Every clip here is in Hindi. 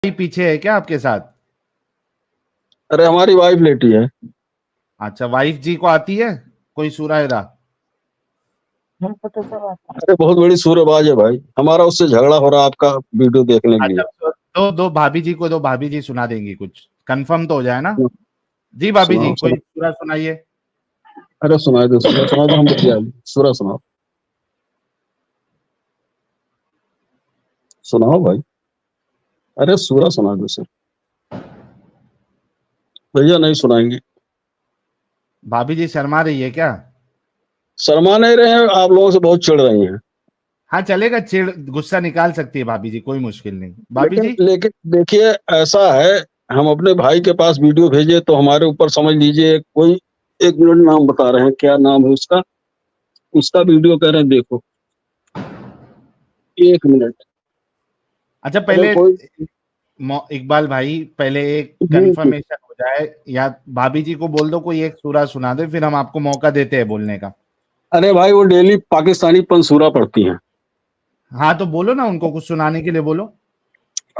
पीछे है क्या आपके साथ? अरे हमारी वाइफ लेटी है। अच्छा, वाइफ जी को आती है कोई सूरा? हमको तो सब आता अरे बहुत बड़ी सूरबाज है भाई, हमारा उससे झगड़ा हो रहा है आपका वीडियो देखने के अच्छा, लिए। तो दो भाभी जी को दो, भाभी जी सुना देंगी, कुछ कंफर्म तो हो जाए ना। जी भाभी जी, सुनाओ कोई सुनाओ। सूरा सुनाइए। अरे सुनाए दो, सुनाओ तो हम बतिया सूरा सुनाओ। सुनाओ भाई। अरे सूरा सुना दो सर। भैया नहीं सुनाएंगे। भाभी जी शर्मा रही है क्या? शर्मा नहीं रहे हैं, आप लोगों से बहुत चिढ़ रही हैं। हाँ चलेगा, चिड़ गुस्सा निकाल सकती है भाभी जी, कोई मुश्किल नहीं। भाभी लेकिन जी लेकिन देखिए, ऐसा है, हम अपने भाई के पास वीडियो भेजे तो हमारे ऊपर समझ लीजिए कोई, एक मिनट नाम बता रहे हैं, क्या नाम है उसका, उसका वीडियो कह रहे हैं देखो। एक मिनट। अच्छा, अरे पहले कोई। इकबाल भाई, पहले एक जी जी। कंफर्मेशन हो जाए, या भाभी जी को बोल दो कोई एक सूरा सुना दे, फिर हम आपको मौका देते हैं बोलने का। अरे भाई वो डेली पाकिस्तानी पंसूरा पढ़ती हैं। हाँ तो बोलो ना, उनको कुछ सुनाने के लिए बोलो।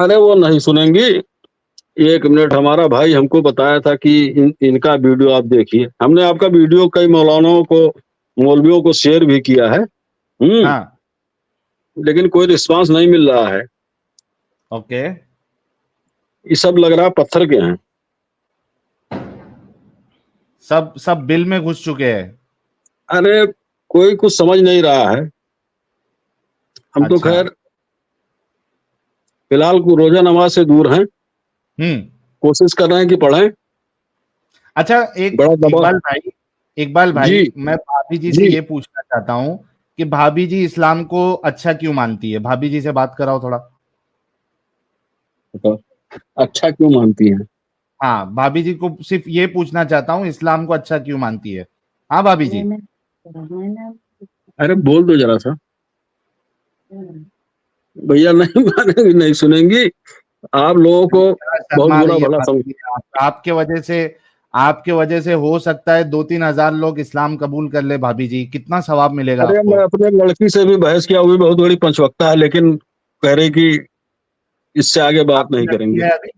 अरे वो नहीं सुनेंगी। एक मिनट, हमारा भाई हमको बताया था कि इनका वीडियो आप देखिए, हमने आपका वीडियो कई मौलानाओं को, मौलवियों को शेयर भी किया है। हाँ लेकिन कोई रिस्पांस नहीं मिल रहा है। ओके। ये सब लग रहा है पत्थर के हैं। सब सब बिल में घुस चुके हैं। अरे कोई कुछ समझ नहीं रहा है। हम तो अच्छा। खैर फिलहाल को रोजा नमाज से दूर हैं, हम्म। कोशिश कर रहे हैं कि पढ़ें। अच्छा, एक बड़ा दबाव। इकबाल जी भाई, मैं भाभी जी से जी। ये पूछना चाहता हूँ कि भाभी जी इस्लाम को अच्छा क्यों मानती है? भाभी जी से बात कराओ थोड़ा। बताओ, अच्छा क्यों मानती हैं? हाँ, भाभी जी को सिर्फ ये पूछना चाहता हूँ, इस्लाम को अच्छा क्यों मानती है? हाँ भाभी जी। है। अरे बोल दो जरा सा। भैया नहीं मानेंगी, नहीं सुनेंगी। आप लोगों को बहुत शर्मा बुरा रही है भला समझ। भाभी जी, आपके वजह से हो सकता है 2-3 हजार लोग इस्लाम कबूल कर ले। भाभी जी, कितना सवाब मिलेगा अरे मैं आपको। अपने लड़की से भी बहस किया, वो भी बहुत बड़ी पंचवक्ता है, लेकिन कह रही कि इससे आगे बात आपकी नहीं लड़की करेंगे। है अभी?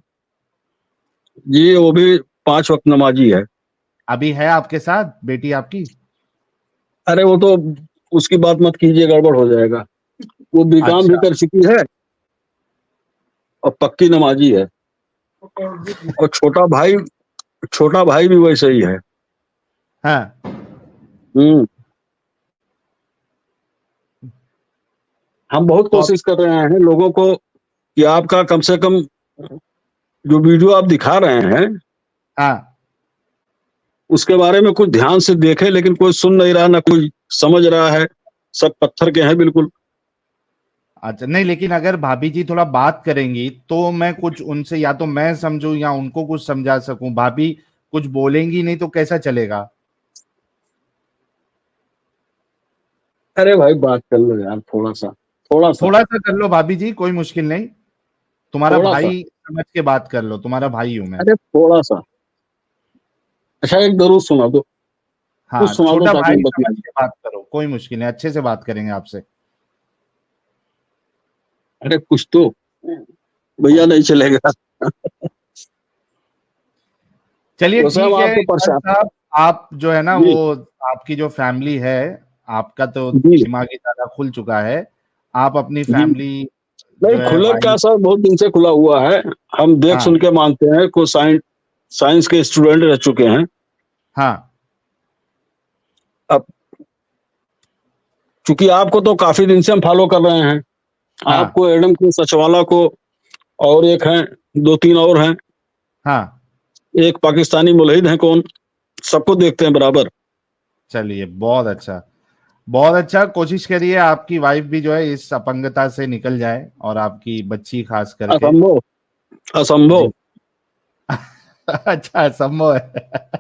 जी वो भी 5 वक्त नमाजी है। अभी है आपके साथ बेटी आपकी? अरे वो तो, उसकी बात मत कीजिए, गड़बड़ हो जाएगा। वो बीकॉम भी अच्छा। कर चुकी है और पक्की नमाजी है। और छोटा भाई भी वैसे ही है। हाँ। हम्म। हम बहुत तो कोशिश कर रहे हैं लोगों को कि आपका कम से कम जो वीडियो आप दिखा रहे हैं हाँ। उसके बारे में कुछ ध्यान से देखें, लेकिन कोई सुन नहीं रहा, ना कोई समझ रहा है। सब पत्थर के हैं बिल्कुल। अच्छा, नहीं लेकिन अगर भाभी जी थोड़ा बात करेंगी तो मैं कुछ उनसे, या तो मैं समझूं या उनको कुछ समझा सकूं। भाभी कुछ बोलेंगी नहीं तो कैसा चलेगा? अरे भाई बात कर लो यार, थोड़ा सा, थोड़ा सा, थोड़ा सा कर लो भाभी जी, कोई मुश्किल नहीं। तुम्हारा थोड़ा सा। भाई समझ के बात कर लो, तुम्हारा भाई हूं मैं। अरे थोड़ा सा। अच्छा एक दरूद सुना दो, कुछ हाँ, सुना दो छोटा ताकि भाई हम समझ बतियाएं। के बात करो, कोई मुश्किल नहीं, अच्छे से बात करेंगे आपसे। अरे कुछ तो, भैया नहीं चलेगा। चलिए वैसे हम ठीक है आपको इकबाल परेशान। साहब, आप जो है ना जी वो, आपकी जो फैमिली है, आपका तो जी दिमागी ताला खुल चुका है। आप अपनी जी। फैमिली नहीं जो है खुले क्या वाइफ। सर, बहुत दिन से खुला हुआ है। हम देख हाँ सुन के मानते हैं, को साइंस के स्टूडेंट रह चुके हैं। हाँ अब चूंकि आपको तो काफी दिन से हम फॉलो कर रहे हैं, हाँ आपको, एडम को, सचवाला को, और एक हैं, 2-3 और हैं, हाँ। एक पाकिस्तानी मुलहिद हैं कौन, सबको देखते हैं बराबर। चलिए बहुत अच्छा, बहुत अच्छा। कोशिश करिए आपकी वाइफ भी जो है इस अपंगता से निकल जाए, और आपकी बच्ची खास करके। असंभव, असंभव। जी। अच्छा, संभव है।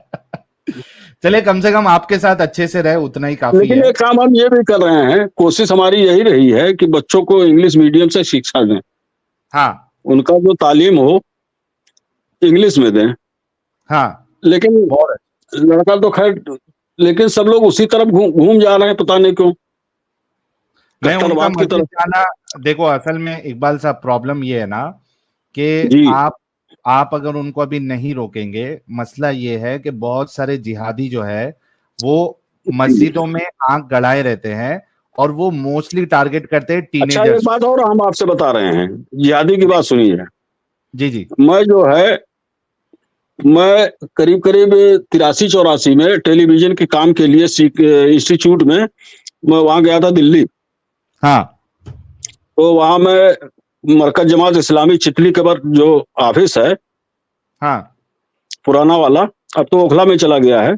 चलिए, कम से कम आपके साथ अच्छे से रहे, उतना ही काफी लेकिन है। एक काम हम ये भी कर रहे हैं, कोशिश हमारी यही रही है कि बच्चों को इंग्लिश मीडियम से शिक्षा दें, हाँ उनका जो तालीम हो इंग्लिश में दें। हाँ। लेकिन बहुत अच्छा। लड़का तो खैर, लेकिन सब लोग उसी तरफ घूम घूम जा रहे हैं, पता नहीं क्यों, नहीं, उनका कट्टरवाद की मस्जिद तरफ। जाना, देखो असल में इकबाल साहब प्रॉब्लम ये है ना कि जी आप अगर उनको अभी नहीं रोकेंगे, मसला ये है कि बहुत सारे जिहादी जो है वो मस्जिदों में आंख गड़ाए रहते हैं और वो मोस्टली टारगेट करते हैं अच्छा, एक टीनेजर्स को। बात और हम आपसे बता रहे हैं, जिहादी की बात सुनिए। जी जी। मैं जो है मैं करीब करीब 83-84 में टेलीविजन के काम के लिए इंस्टीट्यूट में मैं वहां गया था दिल्ली। हाँ तो वहां मैं मरकज जमात इस्लामी चितली के पर जो ऑफिस है हाँ पुराना वाला, अब तो ओखला में चला गया है,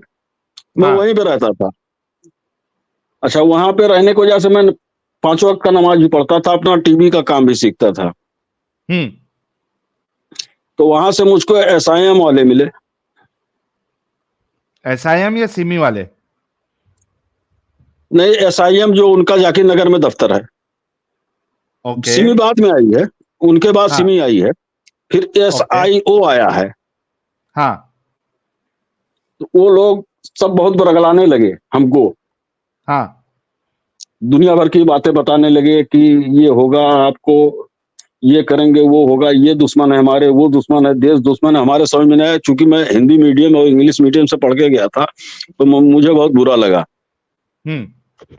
मैं हाँ। वहीं पे रहता था। अच्छा, वहां पे रहने की वजह से मैं 5 वक्त का नमाज भी पढ़ता था, अपना टीवी का काम भी सीखता था। हम्म। तो वहां से मुझको एसआईएम वाले मिले। एसआईएम या सिमी वाले? नहीं, एसआईएम जो उनका जाकिर नगर में दफ्तर है। ओके। सिमी बाद में आई है, उनके बाद हाँ। सिमी आई है, फिर ओके। एसआईओ आया है। हाँ तो वो लोग सब बहुत बरगलाने लगे हमको, हाँ। दुनिया भर की बातें बताने लगे कि ये होगा आपको, ये करेंगे, वो होगा, ये दुश्मन है हमारे, वो दुश्मन है, देश दुश्मन है। हमारे समझ में नहीं आया, चूंकि मैं हिंदी मीडियम और इंग्लिश मीडियम से पढ़ के गया था, तो मुझे बहुत बुरा लगा। हम्म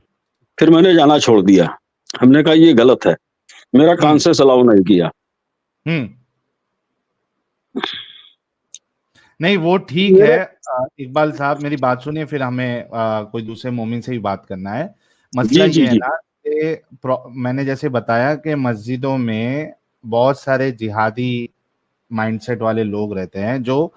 फिर मैंने जाना छोड़ दिया। हमने कहा ये गलत है, मेरा कान हम्म से अलाउ नहीं किया। हम्म। नहीं वो ठीक है। मेरे इकबाल साहब मेरी बात सुनिए, फिर हमें कोई दूसरे मोमिन से भी बात करना है। मसला जी जी ये है जी ना कि मैंने जैसे बताया कि मस्जिदों में बहुत सारे जिहादी माइंडसेट वाले लोग रहते हैं जो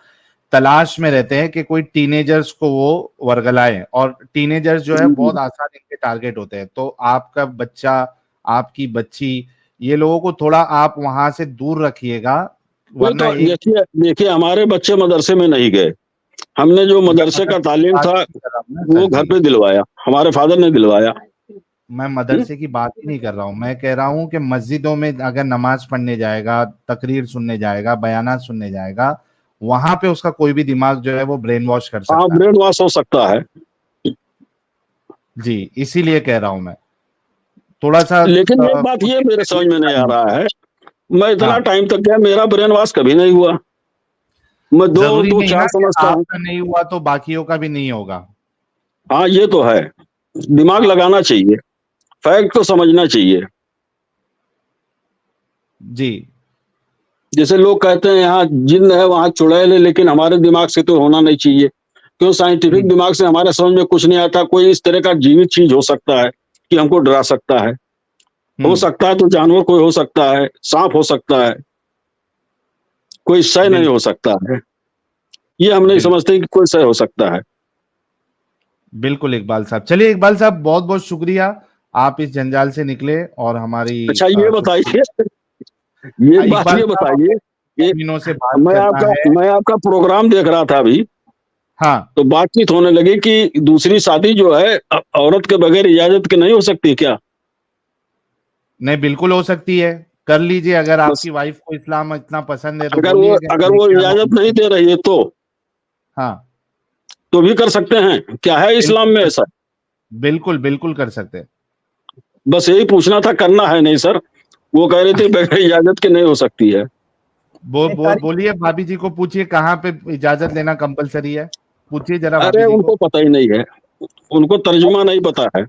तलाश में रहते हैं कि कोई टीनेजर्स को वो वर्गलाएं, और टीनेजर्स जो है जी बहुत जी। आसान इनके टारगेट होते हैं। तो आपका बच्चा, आपकी बच्ची, ये लोगों को थोड़ा आप वहां से दूर रखिएगा, नहीं वरना तो एक देखिए देखिए, हमारे बच्चे मदरसे में नहीं गए। हमने जो मैं मदरसे का मदरसे की तालीम बात था नहीं कर रहा हूँ ना सर वो घर जी। पे दिलवाया, हमारे फादर ने दिलवाया। मैं मदरसे की बात ही नहीं कर रहा हूँ, मैं कह रहा हूँ कि मस्जिदों में अगर नमाज पढ़ने जाएगा, तकरीर सुनने जाएगा, बयानात सुनने जाएगा, वहां पे उसका कोई भी दिमाग जो है वो ब्रेन वॉश कर हाँ, सकता है। ब्रेन वॉश हो सकता है। जी इसीलिए कह रहा हूं मैं, थोड़ा सा लेकिन एक बात ये मेरे समझ में नहीं आ रहा है, मैं इतना हाँ। टाइम तक गया, मेरा ब्रेन वॉश कभी नहीं हुआ। मैं दो जरूरी दो नहीं ना चार कि समझता हूँ। आपका नहीं हुआ तो बाकियों का भी नहीं होगा। हाँ, ये तो है, दिमाग हाँ लगाना चाहिए, फैक्ट तो समझना चाहिए। जी। जैसे लोग कहते हैं यहाँ जिन्न है वहां चुड़ैल है, लेकिन हमारे दिमाग से तो होना नहीं चाहिए। क्यों? साइंटिफिक हम्म दिमाग से हमारे समझ में कुछ नहीं आता। कोई इस तरह का जीवित चीज हो सकता है कि हमको डरा सकता है। हो हम्म। सकता है तो जानवर कोई हो सकता है, सांप हो सकता है, कोई शय नहीं हो बिल्कुल सकता है। ये हम नहीं बिल्कुल समझते कि कोई शय हो सकता है। बिल्कुल इकबाल साहब, चलिए इकबाल साहब बहुत बहुत शुक्रिया, आप इस जंजाल से निकले और हमारी अच्छा, ये कुछ बताइए, ये बात इकबाल ये साहब बताइए हमें कि मोमिनों से बात करना है। मैं आपका प्रोग्राम देख रहा था अभी, हाँ। तो बातचीत होने लगी कि दूसरी शादी जो है औरत के बगैर इजाजत के नहीं हो सकती क्या? नहीं बिल्कुल हो सकती है, कर लीजिए, अगर बस, आपकी वाइफ को इस्लाम इतना पसंद है तो बोलिए कि अगर हमें वो क्या इजाजत नहीं नॉलेज। दे रही है हाँ तो भी कर सकते हैं क्या? है इस्लाम बिल्कुल में कर ऐसा? सकते, बिल्कुल बिल्कुल कर सकते हैं। बस यही पूछना था, करना है नहीं सर। वो कह रहे थे बगैर इजाजत के नहीं हो सकती है। बोलिए, भाभी जी को पूछिए कहाँ पे इजाजत लेना कंपलसरी है, पूछिए जरा अरे भाभी जी को। उनको पता ही नहीं है, उनको तर्जुमा नहीं पता है।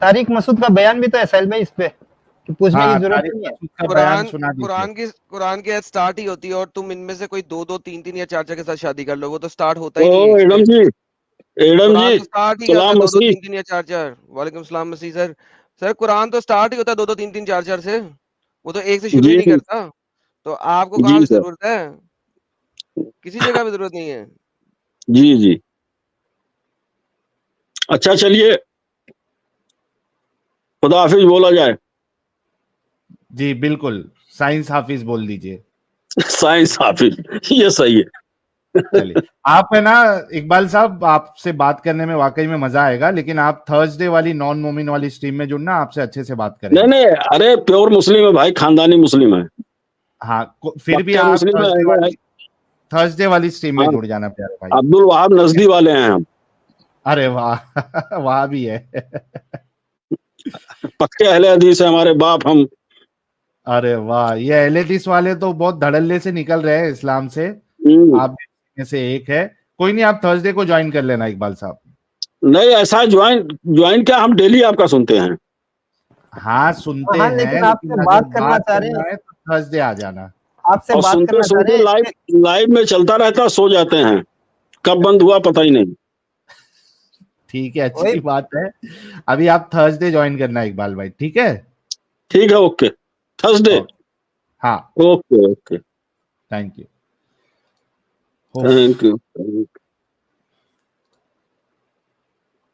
तारिक मसूद का बयान भी तो है साहिल भाई, इस पे कि पूछने की हाँ जरूरत तारिक नहीं है। मसूद का बयान कुरान सुना दीजिए। कुरान की आयत स्टार्ट ही होती है और तुम इनमें से कोई दो दो तीन तीन या चार चार के साथ शादी कर लो, वो तो स्टार्ट होता ही ओ नहीं है एडम इसमें। जी, एडम कुरान जी, तो स्टार्ट ही होता है सलाम दो दो मसीह। तीन तीन या चार चार। वालेकुम सलाम मसीह सर। सर कुरान तो स्टार्ट ही होता है दो दो तीन तीन चार चार से, वो तो एक से शुरू ही नहीं जी करता। तो आपको जी कहाँ से सर, जरूरत है? किसी जगह भी जरूरत नहीं है। जी जी। अच्छा चलिए, खुदा हाफिज बोला जाए। जी बिल्कुल, साइंस हाफिज बोल दीजिए। साइंस हाफिज, ये सही है। चलिए, आप है ना इकबाल साहब, आपसे बात करने में वाकई में मजा आएगा, लेकिन आप थर्सडे वाली नॉन मोमिन वाली स्ट्रीम में जुड़ना, आपसे अच्छे से बात नहीं करेंगे। नहीं, अरे प्योर मुस्लिम है भाई, खानदानी मुस्लिम है, हाँ फिर भी पक्के आप मुस्लिम है। थर्सडे वाली स्ट्रीम में हाँ, जुड़ जाना प्यारे भाई। अब्दुल वहाब नजदी वाले हैं हम, अरे वाह वाह भी है पक्के अहले हदीस है, हमारे बाप हम अरे वाह, ये एलेटिस वाले तो बहुत धड़ल्ले से निकल रहे हैं इस्लाम से। आप भी में से एक है। कोई नहीं, आप थर्सडे को ज्वाइन कर लेना इकबाल साहब। नहीं, ऐसा ज्वाइन ज्वाइन क्या, हम डेली आपका सुनते हैं। हाँ सुनते हाँ, हैं, लेकिन लेकिन आपसे अगर बात करना चाह रहे करना हैं, है तो थर्सडे आ जाना। आपसे और बात सुनते करना चाह सुनते रहे लाइव हैं। लाइव में चलता रहता, सो जाते हैं, कब बंद हुआ पता ही नहीं। ठीक है, वही अच्छी बात है। अभी आप थर्सडे ज्वाइन करना इकबाल भाई, ठीक है? ठीक है, ओके, थर्सडे, ओके, हाँ, okay okay, thank you. Thank you.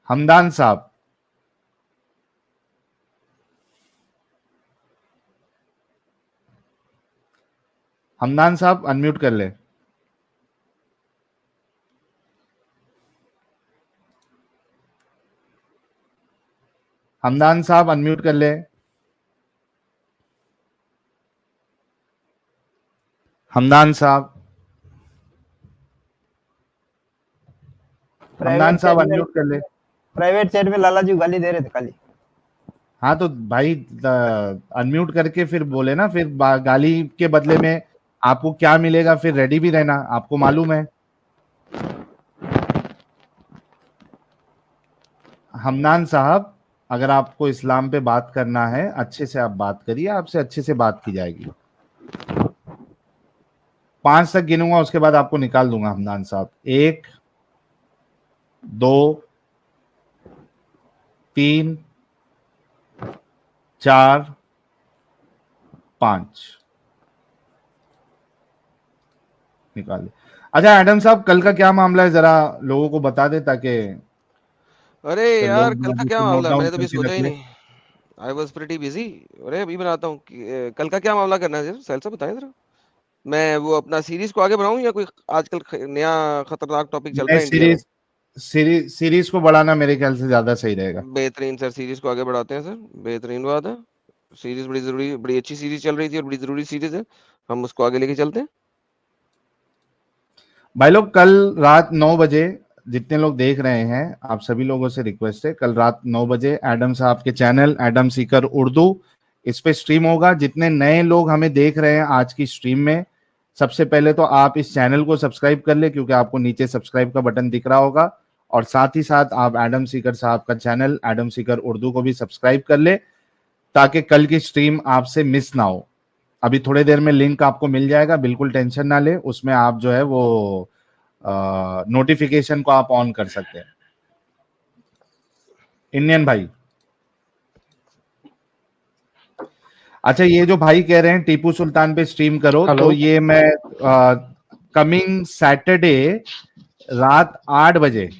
Hamdan साहब, हमदान साहब अनम्यूट कर ले। हमदान साहब अनम्यूट कर ले। हमदान साहब, हमदान प्राइवेट साहब चैट में, अनम्यूट कर ले। प्राइवेट चैट में लाला जी गाली दे रहे थे खाली। हाँ तो भाई अनम्यूट करके फिर बोले ना, फिर गाली के बदले में आपको क्या मिलेगा, फिर रेडी भी रहना, आपको मालूम है। हमनान साहब, अगर आपको इस्लाम पे बात करना है, अच्छे से आप बात करिए, आपसे अच्छे से बात की जाएगी। 5 तक गिनूंगा, उसके बाद आपको निकाल दूंगा हमनान साहब। 1 2 3 4 5 निकाल। अच्छा एडम साहब, कल का क्या मामला है, जरा लोगों को बता दे, ताकि अरे तो यार, लोग कल का अभी क्या से नोट मामला है, डाउन मैंने तो अभी करके सोचा रख ही ले। नहीं। I was pretty busy. अरे अभी बनाता हूँ कल का क्या मामला करना है, जरा सैल से बताएं जरा। मैं वो अपना सीरीज को आगे बढ़ाऊं या कोई आजकल नया खतरनाक टॉपिक चल मैं रहा है इंडिया में? सीरीज को बढ़ाना मेरे ख्याल से ज्यादा सही रहेगा। बेहतरीन सर, सीरीज को आगे बढ़ाते हैं सर, बेहतरीन बात है। सीरीज बड़ी जरूरी, बड़ी अच्छी सीरीज चल रही थी और बड़ी जरूरी सीरीज है, हम उसको आगे लेके चलते हैं। भाई लोग, कल रात 9 बजे जितने लोग देख रहे हैं, आप सभी लोगों से रिक्वेस्ट है, कल रात 9 बजे एडम साहब के चैनल एडम सीकर उर्दू, इस पे स्ट्रीम होगा। जितने नए लोग हमें देख रहे हैं आज की स्ट्रीम में, सबसे पहले तो आप इस चैनल को सब्सक्राइब कर ले, क्योंकि आपको नीचे सब्सक्राइब का बटन दिख रहा होगा। और साथ ही साथ आप एडम सीकर साहब का चैनल एडम सीकर उर्दू को भी सब्सक्राइब कर ले, ताकि कल की स्ट्रीम आपसे मिस ना हो। अभी थोड़ी देर में लिंक आपको मिल जाएगा, बिल्कुल टेंशन ना ले, उसमें आप जो है वो नोटिफिकेशन को आप ऑन कर सकते हैं। इंडियन भाई, अच्छा ये जो भाई कह रहे हैं टीपू सुल्तान पे स्ट्रीम करो, तो ये मैं कमिंग सैटरडे रात 8 बजे,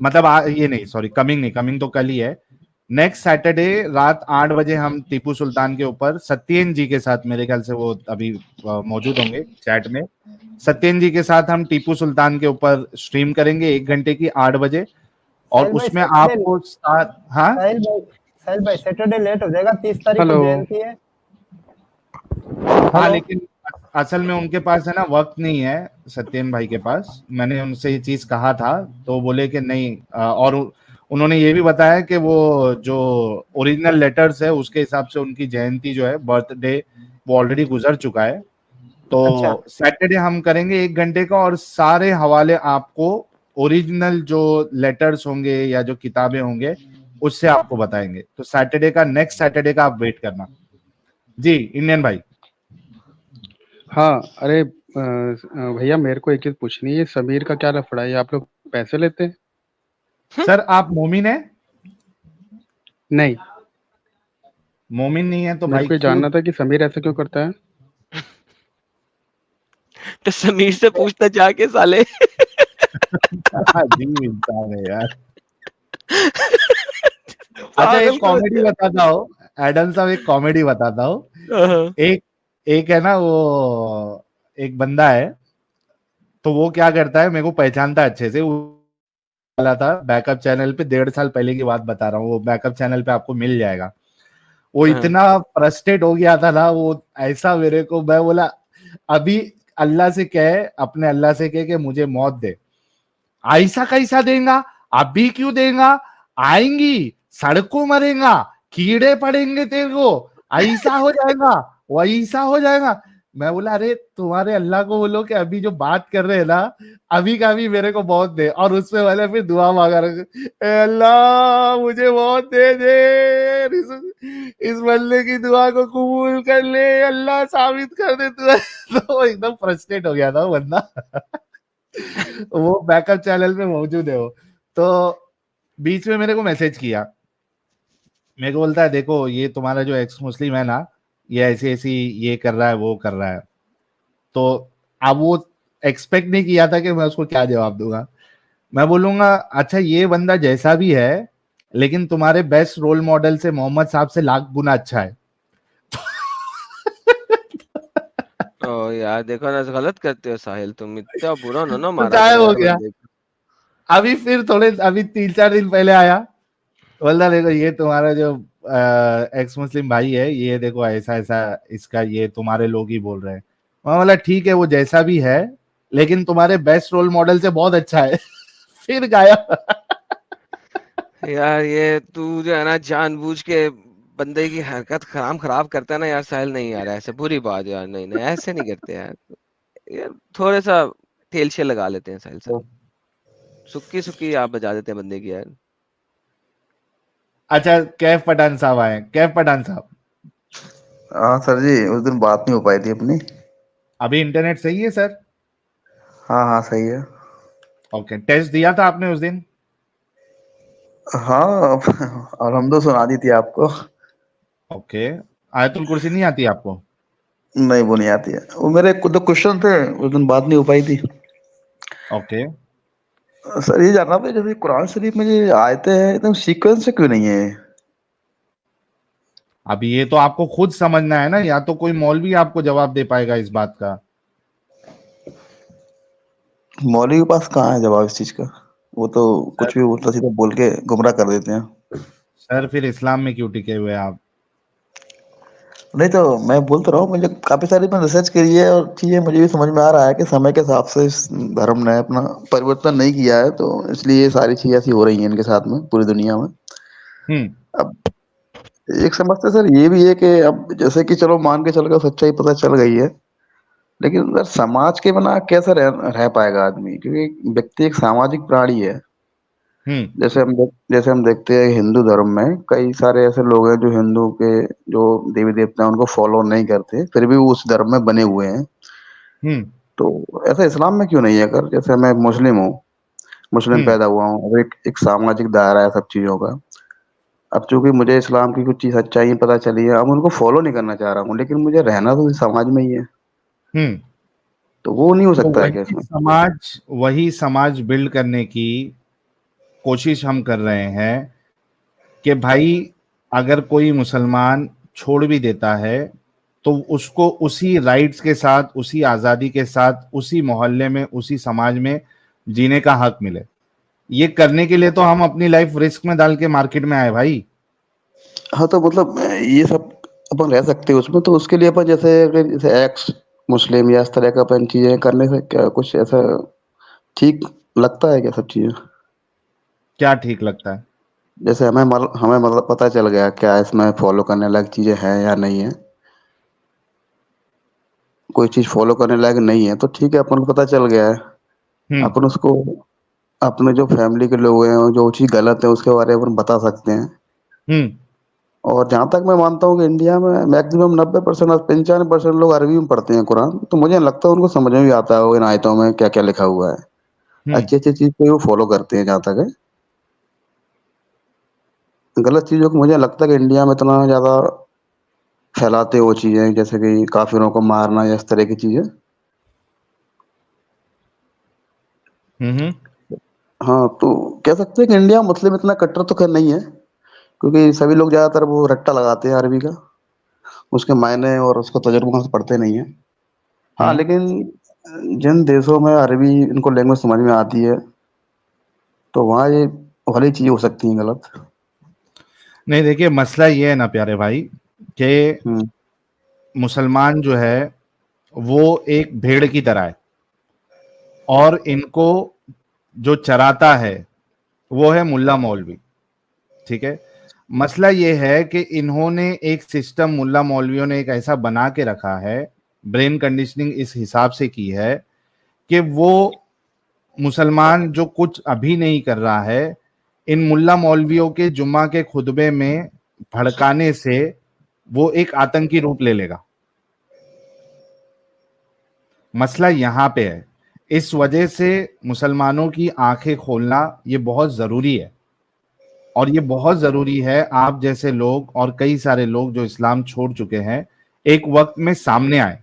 मतलब ये नहीं, सॉरी, कमिंग तो कल ही है। नेक्स्ट सैटरडे रात 8 बजे हम टीपू सुल्तान के ऊपर सत्येन जी के साथ, मेरे ख्याल से वो अभी मौजूद होंगे चैट में, सत्येन जी के साथ हम टीपू सुल्तान के ऊपर स्ट्रीम करेंगे 1 घंटे की 8 बजे। और साहिल भाई, उसमें आपको हाँ साहिल भाई सैटरडे लेट हो जाएगा, 30 तारीख को जयंती है। हाँ, लेकिन असल में उनके पास है ना वक्त नहीं है, सत्येन भाई के पास। मैंने उनसे ये चीज कहा था, तो बोले कि नहीं, और उन्होंने ये भी बताया कि वो जो ओरिजिनल लेटर्स है उसके हिसाब से उनकी जयंती जो है, बर्थडे, वो ऑलरेडी गुजर चुका है। तो अच्छा। सैटरडे हम करेंगे 1 घंटे का, और सारे हवाले आपको ओरिजिनल जो लेटर्स होंगे या जो किताबें होंगे उससे आपको बताएंगे। तो सैटरडे का, नेक्स्ट सैटरडे का आप वेट करना। जी इंडियन भाई। हाँ, अरे भैया मेरे को एक चीज पूछनी है, समीर का क्या लफड़ा है, आप लोग पैसे लेते हैं? सर आप मोमिन है? नहीं, मोमिन नहीं है तो मेरे भाई को ये क्यों? जानना था कि समीर ऐसा क्यों करता है। तो समीर से पूछता जाके साले। अजीब इंसान है यार। अच्छा एक कॉमेडी बताता हूँ एडम साहब, एक कॉमेडी बताता हूँ। एक है ना, वो एक बंदा है, तो वो क्या करता है, मेरे को पहचानता है अच्छे से, वाला था बैकअप चैनल पे, 1.5 साल पहले की बात बता रहा हूँ, वो बैकअप चैनल पे आपको मिल जाएगा। वो इतना फ्रस्ट्रेट हो गया था ना, वो ऐसा मेरे को, मैं बोला अभी अल्लाह से कहे, अपने अल्लाह से कहे कि मुझे मौत दे। ऐसा कैसा देगा, अभी क्यों देगा, आएंगी सड़कों मरेगा, कीड़े पड़ेंगे तेरे को, ऐसा हो जाएगा, वैसा हो जाएगा। मैं बोला अरे तुम्हारे अल्लाह को बोलो कि अभी जो बात कर रहे हैं ना, अभी का भी मेरे को बहुत दे, और उसमें वाले फिर दुआ मांगा रहे, अल्लाह मुझे बहुत दे दे, इस बंदे की दुआ को कबूल कर ले, अल्लाह साबित कर दे तू। तो एकदम फ्रस्ट्रेट हो गया था वो बंदा। वो बैकअप चैनल पे मौजूद है वो। तो बीच में मेरे को मैसेज किया, मेरे को बोलता है देखो ये तुम्हारा जो एक्स मुस्लिम है ना, ये ऐसी ऐसी ये कर रहा है वो कर रहा है। तो अब वो एक्सपेक्ट नहीं किया था कि मैं उसको क्या जवाब दूंगा। मैं बोलूंगा अच्छा ये बंदा जैसा भी है, लेकिन तुम्हारे बेस्ट रोल मॉडल से मोहम्मद साहब से लाख गुना अच्छा है। ओ यार देखो ना, गलत करते हो साहिल, तुम इतना बुरा ना तो मारा गायब करो हो यार गया। बंदे को। अभी फिर अभी 3-4 दिन पहले आया, बोलता देखो ये तुम्हारा जो एक्स मुस्लिम भाई है, ये देखो ऐसा ऐसा इसका, ये तुम्हारे लोग ही बोल रहे हैं। मैं बोला ठीक है वो जैसा भी है, लेकिन तुम्हारे बेस्ट रोल मॉडल से बहुत अच्छा है। फिर गायब। यार ये तू जो है ना जानबूझ के बंदे की हरकत खराब करता है ना यार साहिल। नहीं यार ऐसे बुरी बात यार, नहीं नहीं ऐसे नहीं करते यार। यार थोड़ा सा तेल शेल लगा लेते हैं साहिल साहब, सुक्की सुक्की आप बजा देते हैं बंदे की यार। अच्छा कैफ पठान साहब आए, कैफ पठान साहब। हाँ सर जी, उस दिन बात नहीं हो पाई थी अपनी। अभी इंटरनेट सही है सर? हाँ हाँ सही है। ओके, टेस्ट दिया था आपने उस दिन? हाँ और हम तो सुना दी थी आपको। ओके, आयतुल कुर्सी नहीं आती आपको? नहीं वो नहीं आती है, वो मेरे खुद क्वेश्चन थे, उस दिन बात नहीं हो पाई थी। ओके, सर ये जानना था, जैसे कुरान शरीफ में जो आयतें हैं एकदम सीक्वेंस से क्यों नहीं है? अभी ये तो आपको खुद समझना है ना, या तो कोई मौलवी आपको जवाब दे पाएगा इस बात का। मौलवी के पास कहाँ है जवाब इस चीज का? वो तो सर, कुछ भी उल्टा सीधा बोल के गुमराह कर देते हैं। सर फिर इस्लाम में क्यों टिके हुए आप? नहीं तो मैं बोल तो रहा हूँ, मुझे काफी सारी मैंने रिसर्च करी है और चीजें मुझे भी समझ में आ रहा है कि समय के हिसाब से इस धर्म ने अपना परिवर्तन नहीं किया है, तो इसलिए ये सारी चीजें ऐसी हो रही हैं इनके साथ में पूरी दुनिया में। हम्म। अब एक समझते सर ये भी है कि अब जैसे कि चलो मान के चल कर सच्चाई पता चल गई है, लेकिन सर समाज के बिना कैसे रह पाएगा आदमी, क्योंकि व्यक्ति एक सामाजिक प्राणी है। हम्म। जैसे हम देखते हैं हिंदू धर्म में कई सारे ऐसे लोग हैं जो हिंदू के जो देवी देवता हैं उनको फॉलो नहीं करते, फिर भी वो उस धर्म में बने हुए हैं। हम्म। तो ऐसा इस्लाम में क्यों नहीं है? अगर जैसे मैं मुस्लिम हूँ, मुस्लिम हम्म। पैदा हुआ हूँ, अब एक सामाजिक दायरा है सब चीजों का। अब चूंकि मुझे इस्लाम की कुछ चीज सच्चाई पता चली है, अब उनको फॉलो नहीं करना चाह रहा हूँ, लेकिन मुझे रहना तो इस समाज में ही है, हम्म। तो वो नहीं हो तो सकता है क्या इसमें? वही समाज बिल्ड करने की कोशिश हम कर रहे हैं कि भाई अगर कोई मुसलमान छोड़ भी देता है, तो उसको उसी राइट्स के साथ, उसी आजादी के साथ, उसी मोहल्ले में, उसी समाज में जीने का हक मिले। ये करने के लिए तो हम अपनी लाइफ रिस्क में डाल के मार्केट में आए भाई। हाँ तो मतलब ये सब अपन रह सकते हैं उसमें, तो उसके लिए अपन जैसे अगर जैसे एक्स मुस्लिम या इस तरह का अपन चीजें करने से क्या कुछ ऐसा ठीक लगता है क्या सब चीजें? क्या ठीक लगता है? जैसे हमें मतलब पता चल गया क्या इसमें फॉलो करने लायक चीजें हैं या नहीं है, कोई चीज फॉलो करने लायक नहीं है तो ठीक है, अपन को पता चल गया है, हम्म। अपन उसको अपने जो फैमिली के लोग हैं और जो चीज गलत है उसके बारे में अपन बता सकते हैं। हम्म। और जहां तक मैं मानता हूँ कि इंडिया में मैक्सिमम 90% और 95% लोग अरबी में पढ़ते हैं कुरान, तो मुझे नहीं लगता उनको समझ में भी आता है इन आयतों में क्या क्या लिखा हुआ है। हम्म। अच्छी अच्छी चीज को ही वो फॉलो करते हैं जहाँ तक है। गलत चीजों को मुझे लगता है कि इंडिया में इतना ज्यादा फैलाते वो चीजें, जैसे कि काफिरों को मारना या इस तरह की चीजें। हम्म। हाँ तो कह सकते हैं कि इंडिया मुस्लिम इतना कट्टर तो खैर नहीं है, क्योंकि सभी लोग ज्यादातर वो रट्टा लगाते हैं अरबी का, उसके मायने और उसको तजुर्बा से पढ़ते नहीं है। हाँ हम्म। लेकिन जिन देशों में अरबी इनको लैंग्वेज समझ में आती है, तो वहाँ ये वाली चीजें हो सकती हैं गलत। नहीं देखिए, मसला ये है ना प्यारे भाई, कि हम्म। मुसलमान जो है वो एक भेड़ की तरह है, और इनको जो चराता है वो है मुल्ला मौलवी। ठीक है, मसला ये है कि इन्होंने एक सिस्टम, मुल्ला मौलवियों ने एक ऐसा बना के रखा है, ब्रेन कंडीशनिंग इस हिसाब से की है कि वो मुसलमान जो कुछ अभी नहीं कर रहा है, इन मुल्ला मौलवियों के जुम्मा के खुतबे में भड़काने से वो एक आतंकी रूप ले लेगा। मसला यहां पे है। इस वजह से मुसलमानों की आंखें खोलना ये बहुत जरूरी है, और ये बहुत जरूरी है आप जैसे लोग और कई सारे लोग जो इस्लाम छोड़ चुके हैं एक वक्त में सामने आए।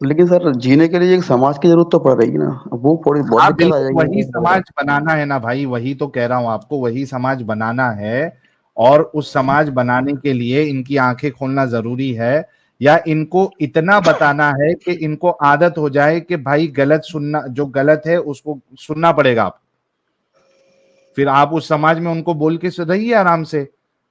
लेकिन सर जीने के लिए एक समाज की जरूरत तो पड़ रही है ना, अब वो थोड़ी बहुत हाँ दिक्कत आ बिल्कुल, वही जाएगी। समाज बनाना है ना भाई, वही तो कह रहा हूं आपको, वही समाज बनाना है। और उस समाज बनाने के लिए इनकी आंखें खोलना जरूरी है, या इनको इतना बताना है कि इनको आदत हो जाए कि भाई गलत सुनना, जो गलत है उसको सुनना पड़ेगा आप। फिर आप उस समाज में उनको बोल के रहिए आराम से।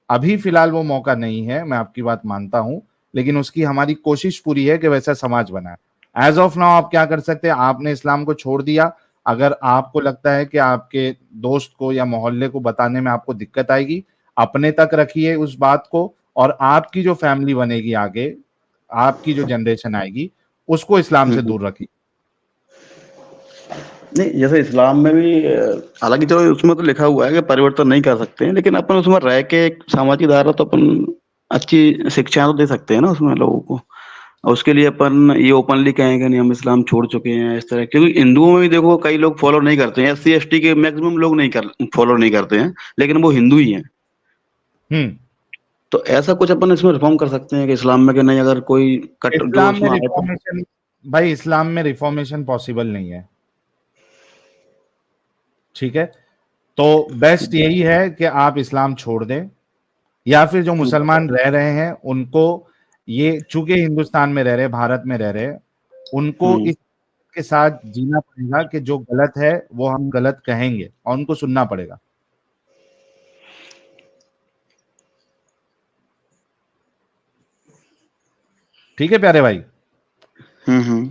अभी फिलहाल वो मौका नहीं है, मैं आपकी बात मानता हूं, लेकिन उसकी हमारी कोशिश पूरी है कि वैसा समाज बनाए। एज ऑफ नाउ आप क्या कर सकते हैं, आपने इस्लाम को छोड़ दिया, अगर आपको लगता है कि आपके दोस्त को या मोहल्ले को बताने में आपको दिक्कत आएगी, अपने तक रखिए उस बात को, और आपकी जो फैमिली बनेगी आगे, आपकी जो जनरेशन आएगी, उसको इस्लाम से दूर रखिए। नहीं, जैसे इस्लाम में भी हालांकि चलो उसमें तो लिखा हुआ है कि परिवर्तन नहीं कर सकते हैं, लेकिन अपन उसमें रह के एक सामाजिक धारा तो अपन अच्छी शिक्षाएं तो दे सकते हैं ना उसमें लोगों को। और उसके लिए अपन ये ओपनली कहेंगे नहीं हम इस्लाम छोड़ चुके हैं इस तरह, क्योंकि हिंदुओं में भी देखो कई लोग फॉलो नहीं करते हैं, SC ST के मैक्सिमम लोग नहीं कर फॉलो नहीं करते हैं, लेकिन वो हिंदू ही हैं। हम्म। तो ऐसा कुछ अपन इसमें रिफॉर्म कर सकते हैं कि इस्लाम में कि नहीं, अगर कोई कट जो इस्लाम में उसमें आए तो। रिफॉर्मेशन, भाई इस्लाम में रिफॉर्मेशन पॉसिबल नहीं है, ठीक है? तो बेस्ट यही है कि आप इस्लाम छोड़ दें, या फिर जो मुसलमान रह रहे हैं उनको, ये चूंकि हिंदुस्तान में रह रहे, भारत में रह रहे, उनको हम्म। इसके साथ जीना पड़ेगा कि जो गलत है वो हम गलत कहेंगे और उनको सुनना पड़ेगा। ठीक है प्यारे भाई? हम्म।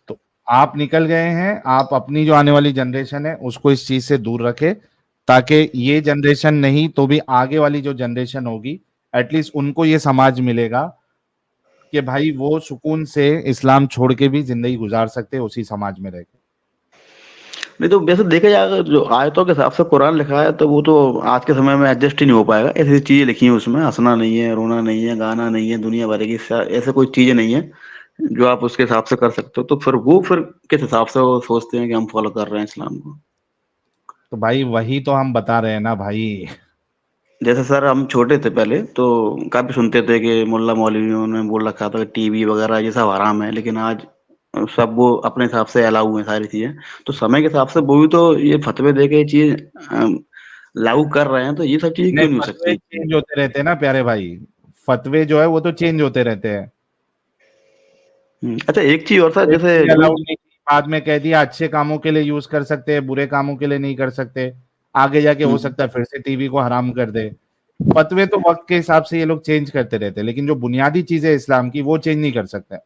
तो आप निकल गए हैं, आप अपनी जो आने वाली जनरेशन है उसको इस चीज से दूर रखें, ताकि ये जनरेशन नहीं तो भी आगे वाली जो जनरेशन होगी, एटलीस्ट उनको ये समाज मिलेगा कि भाई वो सुकून से इस्लाम छोड़ के भी जिंदगी गुजार सकते हैं उसी समाज में रह के। नहीं तो वैसे देखा जाए, अगर जो आयतों के हिसाब से कुरान लिखा है तो वो तो आज के समय में एडजस्ट ही नहीं हो पाएगा। ऐसी चीजें लिखी हैं उसमें, हंसना नहीं है, रोना नहीं है, गाना नहीं है, दुनिया भर की ऐसे कोई चीजें नहीं है जो आप उसके हिसाब से कर सकते हो। तो फिर किस हिसाब से वो सोचते हैं कि हम फॉलो कर रहे हैं इस्लाम को? तो भाई वही तो हम बता रहे हैं ना भाई। जैसे सर हम छोटे थे पहले तो काफी सुनते थे कि मुल्ला मौलवियों ने बोल रखा था कि टीवी वगैरह ये सब हराम है, लेकिन आज सब वो अपने हिसाब से अलाउ है सारी चीजें। तो समय के हिसाब से वो भी तो ये फतवे दे के ये चीज लागू कर रहे हैं, तो ये सब चीजें नहीं, क्यों नहीं हो फतवे सकती? चेंज होते रहते हैं ना प्यारे भाई, फतवे जो है वो तो चेंज होते रहते हैं। अच्छा एक चीज और था, एक जैसे चीज अलाउड नहीं की, बाद में कह दिया अच्छे कामों के लिए यूज कर सकते हैं, बुरे कामों के लिए नहीं कर सकते, आगे जाके हो हम्म, सकता है फिर से टीवी को हराम कर दे। फतवे तो वक्त के हिसाब से ये लोग चेंज करते रहते हैं, लेकिन जो बुनियादी चीजें इस्लाम की वो चेंज नहीं कर सकते।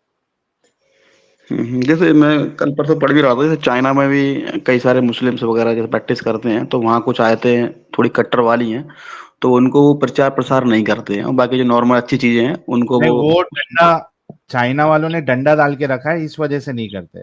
जैसे मैं कल परसों पढ़ भी रहा था, जैसे चाइना में भी कई सारे मुस्लिम्स वगैरह जैसे प्रैक्टिस करते हैं, तो वहाँ कुछ आयतें थोड़ी कट्टर वाली हैं, तो उनको वो प्रचार प्रसार नहीं करते हैं, और बाकी जो नॉर्मल अच्छी चीजें हैं उनको नहीं, वो। वो डंडा, चाइना वालों ने डंडा डाल के रखा है, इस वजह से नहीं करते।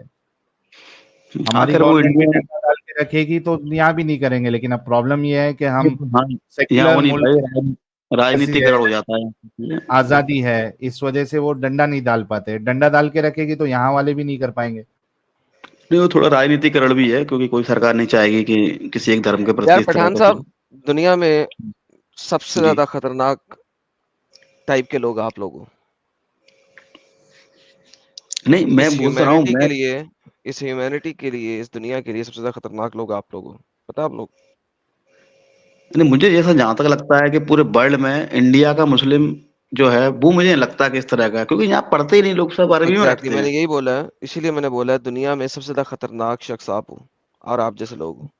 हमारी आखिर वो गवर्नमेंट भी इंडिया। डंडा डाल के रखेगी तो यहाँ भी नहीं करेंगे, लेकिन अब प्रॉब्लम ये है कि हम हाँ, यहाँ सेक्युलर वो नहीं मुल्क, भाई, ऐसी है, राजनीतिकरण हो जाता है। आजादी है, इस वजह से वो डंडा नहीं डाल पाते। डंडा डाल के रखेगी तो यहाँ वाले भी नहीं कर पाएंगे। नहीं, वो थोड़ा राजनीतिकरण भी है, क्योंकि कोई सरकार नहीं चाहेगी कि किसी एक धर्म के प्रति यार इस तरह पठान का साहब, कुछ। दुनिया में सबसे जी। ज्यादा खतरनाक टाइप के लोग आप लोग हो। नहीं, मैं इस बोलता रहा हूँ ह्यूमैनिटी मैं। के लिए, इस ह्यूमैनिटी के लिए, इस दुनिया के लिए सबसे ज्यादा खतरनाक लोग आप लोग हो, पता है आप लोग? नहीं, मुझे ऐसा जहां तक लगता है कि पूरे वर्ल्ड में इंडिया का मुस्लिम जो है वो मुझे नहीं लगता कि इस तरह का है, क्योंकि यहाँ पढ़ते ही नहीं, लोग सब अरबी में एग्जैक्टली, रखते हैं। मैंने यही बोला है, इसीलिए मैंने बोला है दुनिया में सबसे ज्यादा खतरनाक शख्स आप हो, और आप जैसे लोग हो।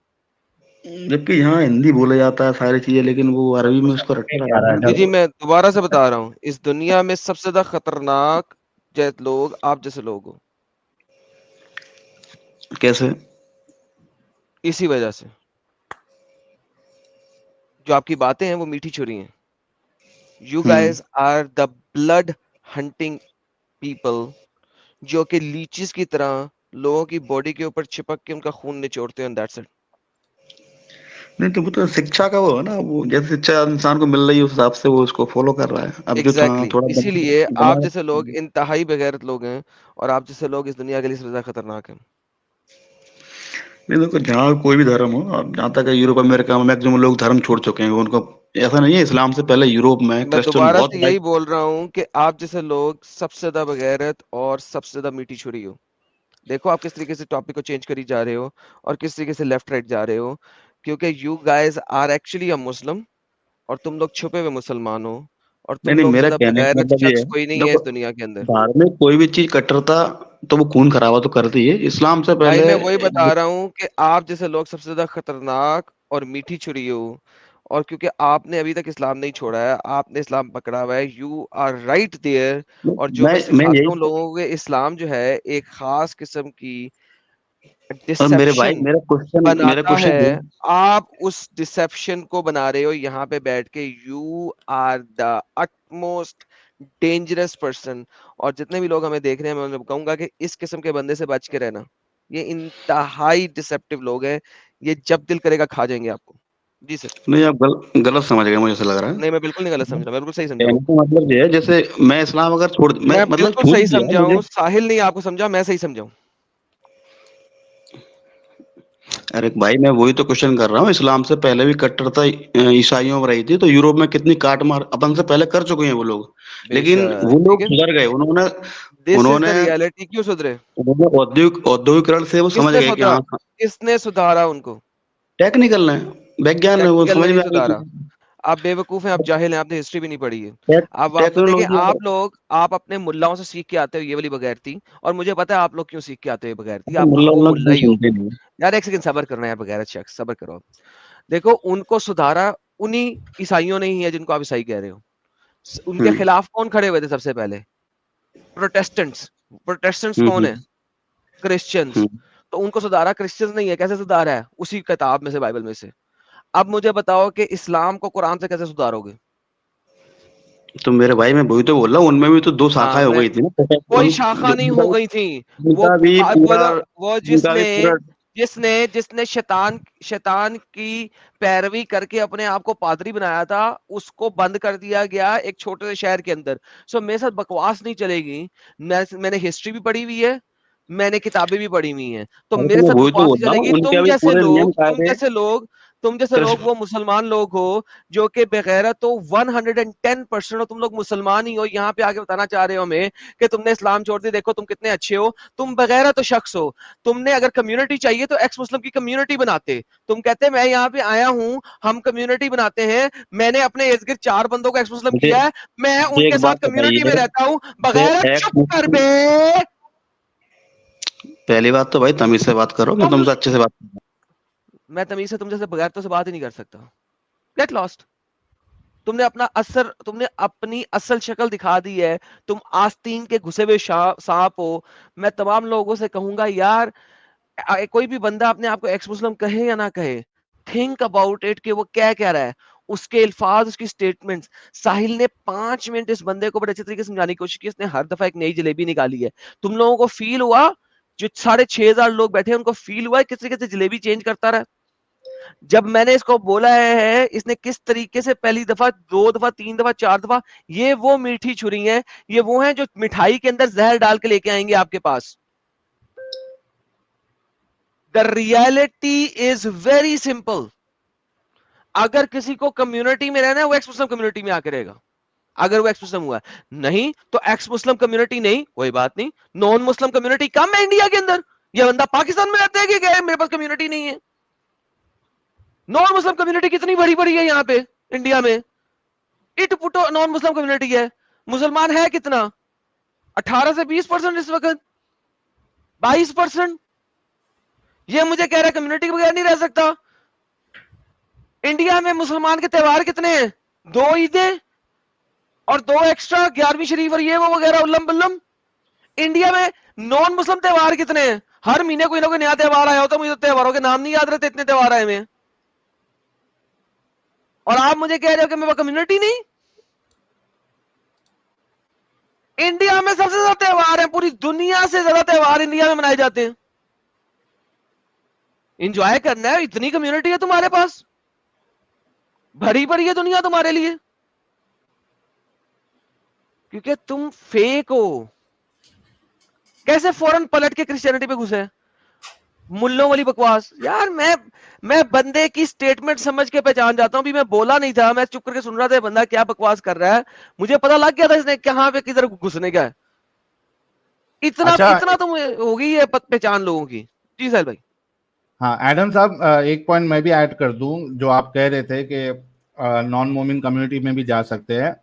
जबकि यहाँ हिंदी बोला जाता है सारी चीजें, लेकिन वो अरबी वो में उसको समझ में रखा नहीं आ रहा रहता है है जी ढंग जी, तो। से। मैं दोबारा से बता रहा हूँ, इस दुनिया में सबसे ज्यादा खतरनाक लोग आप जैसे लोग हो, कैसे? इसी वजह से। जो आपकी बातें हैं वो मीठी छुरी हैं। You guys are the blood hunting people, जो कि लीचेस की तरह लोगों की बॉडी के ऊपर चिपक के उनका खून निचोड़ते हैं। That's it. नहीं तो वो तो शिक्षा का वो है ना, वो जैसे शिक्षा इंसान को मिल रही है उस हिसाब से वो उसको फॉलो कर रहा है। अब जो एग्जैक्टली थोड़ा इसीलिए आप जैसे लोग बना इंतहाई बेगैरत लोग हैं और आप जैसे लोग इस दुनिया के लिए सबसे ज्यादा खतरनाक हैं। नहीं देखो, जहाँ कोई भी धर्म हो, अब जहाँ तक है यूरोप अमेरिका में मैक्सिमम लोग धर्म छोड़ चुके हैं। उनको ऐसा नहीं है, इस्लाम से पहले यूरोप में मैं क्रिश्चियन दोबारा बहुत से यही बोल रहा हूँ कि आप जैसे लोग सबसे ज्यादा बगैरत और सबसे ज्यादा मीठी छुरी हो। देखो आप किस तरीके से टॉपिक को चेंज करी जा रहे हो और किस तरीके से लेफ्ट राइट जा रहे हो, क्योंकि यू गाइज आर एक्चुअली अ मुस्लिम और तुम लोग छुपे हुए मुसलमान हो और नहीं तुम नहीं, लोग से मेरा ज्यादा कहने का बगैरत मतलब ये शख्स है, कोई नहीं है देखो इस दुनिया के अंदर। धार्मिक कोई भी चीज कट्टरता तो वो खून खराबा तो करती है। इस्लाम से भाई पहले मैं वही बता रहा हूँ कि आप जैसे लोग सबसे ज्यादा खतरनाक और मीठी छुरी हो, और क्योंकि आपने अभी तक इस्लाम नहीं छोड़ा है, आपने इस्लाम पकड़ा हुआ है, यू आर राइट देयर। और जो मैं मैं सिखाता यही, हूँ लोगों को, इस्लाम जो है एक खास किस्म की और मेरे भाई डिसेप्शन मेरा बनाता क्वेश्चन ये है। आप उस डिसेप्शन को बना रहे हो यहाँ पे बैठ के। You are the utmost dangerous person. और जितने भी लोग हमें देख रहे हैं, मैं उन्हें कहूंगा कि इस किस्म के बंदे से बच के रहना। ये इंतहाई डिसेप्टिव लोग हैं, ये जब दिल करेगा खा जाएंगे आपको। जी सर। नहीं आप गलत समझ गए, मुझे ऐसा लग रहा है। नहीं मैं बिल्कुल नहीं गलत समझ रहा, मैं बिल्कुल सही समझा कहने हूँ। का मतलब ये है, जैसे मैं इस्लाम अगर मैं मैं मतलब बिल्कुल छूट सही दिया समझा मुझे। हूँ, साहिल नहीं आपको समझा, मैं सही समझा हूँ। अरे भाई मैं वही तो क्वेश्चन कर रहा हूँ, इस्लाम से पहले भी कट्टरता ईसाइयों में रही थी, तो यूरोप में कितनी काट मार अपन से पहले कर चुके हैं वो लोग। लेकिन बेशक, वो ठीक लोग है। सुधर गए, उन्होंने दिस इज द उन्होंने रियलिटी। क्यों सुधरे? उन्होंने औद्योगिकरण से वो समझ किसने गए कि सुधारा? हाँ किसने सुधारा उनको? टेक्निकल है, विज्ञान है, वो टेक्निकल ने समझ नहीं में आ सुधारा। गई। आप बेवकूफ हैं, आप जाहिल हैं, आपने हिस्ट्री भी नहीं पढ़ी है। आप देखिए, टेक्नोलॉजी आप लोग आप अपने मुल्लाओं से सीख के आते हो ये वाली बगैरती, और मुझे पता है आप लोग क्यों सीख के आते हो ये बगैरती। आप मुल्ला खाओ उल्ला मुल्ला तो ही हो। सुनते नहीं। यार एक सेकंड सब्र करना यार, बगैरत शख्स सब्र करो। देखो उनको सुधारा उन्हीं ईसाइयों ने ही है जिनको आप ईसाई कह रहे हो। उनके हम्म खिलाफ कौन खड़े हुए थे सबसे पहले? प्रोटेस्टेंट्स। प्रोटेस्टेंट्स कौन हम्म है? क्रिश्चियंस। हम्म। तो उनको सुधारा क्रिश्चियंस नहीं है। कैसे सुधारा है? उसी किताब में से, बाइबल में से। अब मुझे बताओ कि इस्लाम को कुरान से कैसे सुधारोगे? तो मेरे भाई मैं वही तो बोल रहा हूँ, उनमें भी तो दो हाँ, शाखाएं हो मैं गई थी ना। कोई शाखा नहीं हो गई थी। वो उनका भी पूरा वो उनका भी जिसने पूरा जिसने जिसने शैतान शैतान की पैरवी करके अपने आप को पादरी बनाया था, उसको बंद कर दिया गया एक छोटे से शहर के अंदर। सो मेरे साथ बकवास नहीं चलेगी। मैंने हिस्ट्री भी पढ़ी हुई है, मैंने किताबें भी पढ़ी हुई हैं, तो अरे तो मेरे मैं साथ वही तो बकवास बोल नहीं रहा हूँ, चलेगी। उनके भी पूरे नियम कायदे तुम जैसे लोग कृष्ण। वो मुसलमान लोग हो जो कि बगैरत तो 110% हो। तुम लोग मुसलमान ही हो, यहाँ पे आके बताना चाह रहे हो हमें कि तुमने इस्लाम छोड़ दी, देखो तुम कितने अच्छे हो। तुम बगैरत तो शख्स हो। तुमने अगर कम्युनिटी चाहिए तो एक्स मुस्लिम की कम्युनिटी बनाते। तुम कहते मैं यहाँ पे आया हूँ, हम कम्युनिटी बनाते हैं। मैंने अपने इर्द गिर्द 4 बंदों को एक्स मुस्लिम मुझे किया है, मैं मुझे उनके एक साथ बात कम्युनिटी में बताइए, रहता हूँ। ये बगैरत एक चुप कर बे। पहली बात तो भाई तमीज से बात करो, मैं तुम तुमसे अच्छे से बात कर मैं तमीज से तुम जैसे बगैरतों से बात ही नहीं कर सकता। Get lost. तुमने अपनी असल शक्ल दिखा दी है। तुम आस्तीन के घुसे हुए सांप हो। मैं तमाम लोगों से कहूंगा यार, कोई भी बंदा अपने आप को एक्स मुस्लिम कहे या ना कहे, थिंक अबाउट इट कि वो क्या कह रहा है। उसके अल्फाज, उसकी स्टेटमेंट्स। साहिल ने 5 मिनट इस बंदे को बड़े अच्छे तरीके से समझाने की कोशिश की। इसने हर दफा एक नई जलेबी निकाली है। तुम लोगों को फील हुआ, जो 6,500 लोग बैठे हैं उनको फील हुआ है किस तरीके से जलेबी चेंज करता रहा? जब मैंने इसको बोला है, इसने किस तरीके से पहली दफा, 2 दफा, 3 दफा, 4 दफा। ये वो मीठी छुरी है, ये वो है जो मिठाई के अंदर जहर डाल के लेके आएंगे आपके पास। The reality is very simple. अगर किसी को कम्युनिटी में रहना है, वो एक्स मुस्लिम कम्युनिटी में आकर रहेगा। अगर वो एक्स मुस्लिम हुआ नहीं तो एक्स मुस्लिम कम्युनिटी नहीं, कोई बात नहीं। नॉन मुस्लिम कम्युनिटी कम है इंडिया के अंदर। ये बंदा पाकिस्तान में रहता है कि मेरे पास कम्युनिटी नहीं है। नॉन मुस्लिम कम्युनिटी कितनी बड़ी बड़ी है यहाँ पे इंडिया में। इट पुटो नॉन मुस्लिम कम्युनिटी है। मुसलमान है कितना? 18 से 20% इस वक्त, 22%। ये मुझे कह रहा है कम्युनिटी के बगैर नहीं रह सकता। इंडिया में मुसलमान के त्योहार कितने हैं? 2 ईदें और 2 एक्स्ट्रा, 11वीं शरीफ और ये वो वगैरह उल्लम बुल्लम। इंडिया में नॉन मुस्लिम त्योहार कितने हैं? हर महीने कोई ना कोई नया त्योहार आया होता है, मुझे त्योहारों के नाम नहीं याद रहते, इतने त्योहार आए हुए हैं। और आप मुझे कह रहे हो कि मेरे कम्युनिटी नहीं। इंडिया में सबसे ज्यादा त्योहार है, पूरी दुनिया से ज्यादा त्योहार इंडिया में मनाए जाते हैं। इंजॉय करना है, इतनी कम्युनिटी है तुम्हारे पास, भरी पड़ी है दुनिया तुम्हारे लिए, क्योंकि तुम फेक हो। कैसे फौरन पलट के क्रिश्चियनिटी पे घुसे, मुल्लों वाली बकवास यार। मैं बंदे की स्टेटमेंट समझ के पहचान जाता हूं। भी मैं बोला नहीं था, मैं चुप करके सुन रहा था बंदा क्या बकवास कर रहा है, मुझे पता लग गया था इसने कहां पे किधर घुसने का है। इतना अच्छा, इतना तो होगी ये पहचान लोगों की। जी साहिल भाई। हाँ एडम साहब, एक पॉइंट मैं भी ऐड कर दूं। जो आप कह रहे थे कि नॉन मोमिन कम्युनिटी में भी जा सकते हैं।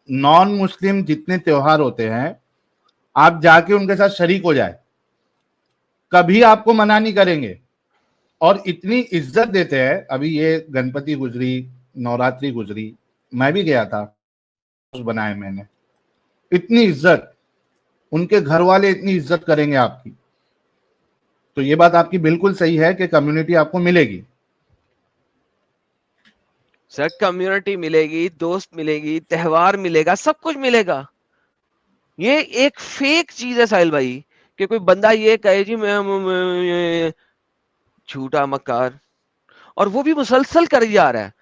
नॉन मुस्लिम जितने त्योहार होते हैं, आप जाके उनके साथ शरीक हो जाए, कभी आपको मना नहीं करेंगे और इतनी इज्जत देते हैं। अभी ये गणपति गुजरी, नवरात्रि गुजरी, मैं भी गया था, बनाए मैंने, इतनी इज्जत, उनके घर वाले इतनी इज्जत करेंगे आपकी। तो ये बात आपकी बिल्कुल सही है कि कम्युनिटी आपको मिलेगी। सर कम्युनिटी मिलेगी, दोस्त मिलेगी, त्योहार मिलेगा, सब कुछ मिलेगा। ये एक फेक चीज है साहिल भाई कि कोई बंदा ये कहे जी मैं झूठा मक्कार, और वो भी मुसलसल कर जा रहा है।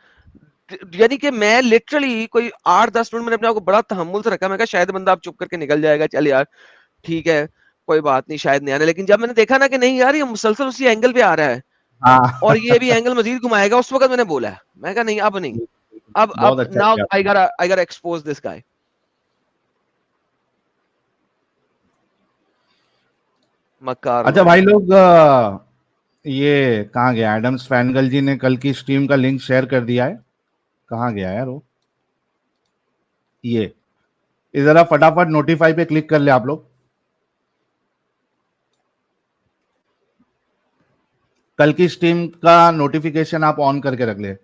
यानी कि मैं लिटरली कोई 8-10 मिनट मैंने अपने आप को बड़ा तहम्मुल से रखा। मैं कहा शायद बंदा अब चुप करके निकल जाएगा, चल यार ठीक है कोई बात नहीं, शायद नहीं आने। लेकिन जब मैंने देखा ना कि नहीं यार ये मुसलसल उसी एंगल पे आ रहा है हाँ और ये भी एंगल मजीद घुमाएगा, उस वक्त मैंने बोला है, मैं कहा नहीं अब नहीं, अब बहुत अच्छा नाउ किया आई आपने। गोटा एक्सपोज दिस गाय। मक्कार अच्छा लोग। भाई लोग, ये कहाँ गया एडम्स फैनगल जी ने कल की स्ट्रीम का लिंक शेयर कर दिया है। कहाँ गया यार वो? ये जरा फटाफट नोटिफाई पे क्लिक कर ले आप लोग। कल की स्ट्रीम का नोटिफिकेशन आप ऑन करके रख ले।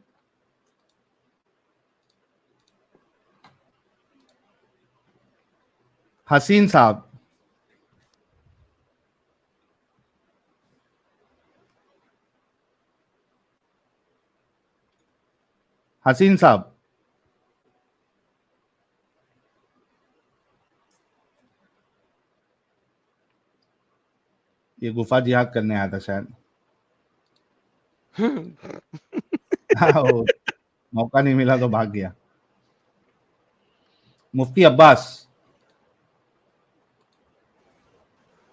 हसीन साहब, हसीन साहब, ये गुफा जिहाद करने आया था शायद। वो मौका नहीं मिला तो भाग गया। मुफ्ती अब्बास,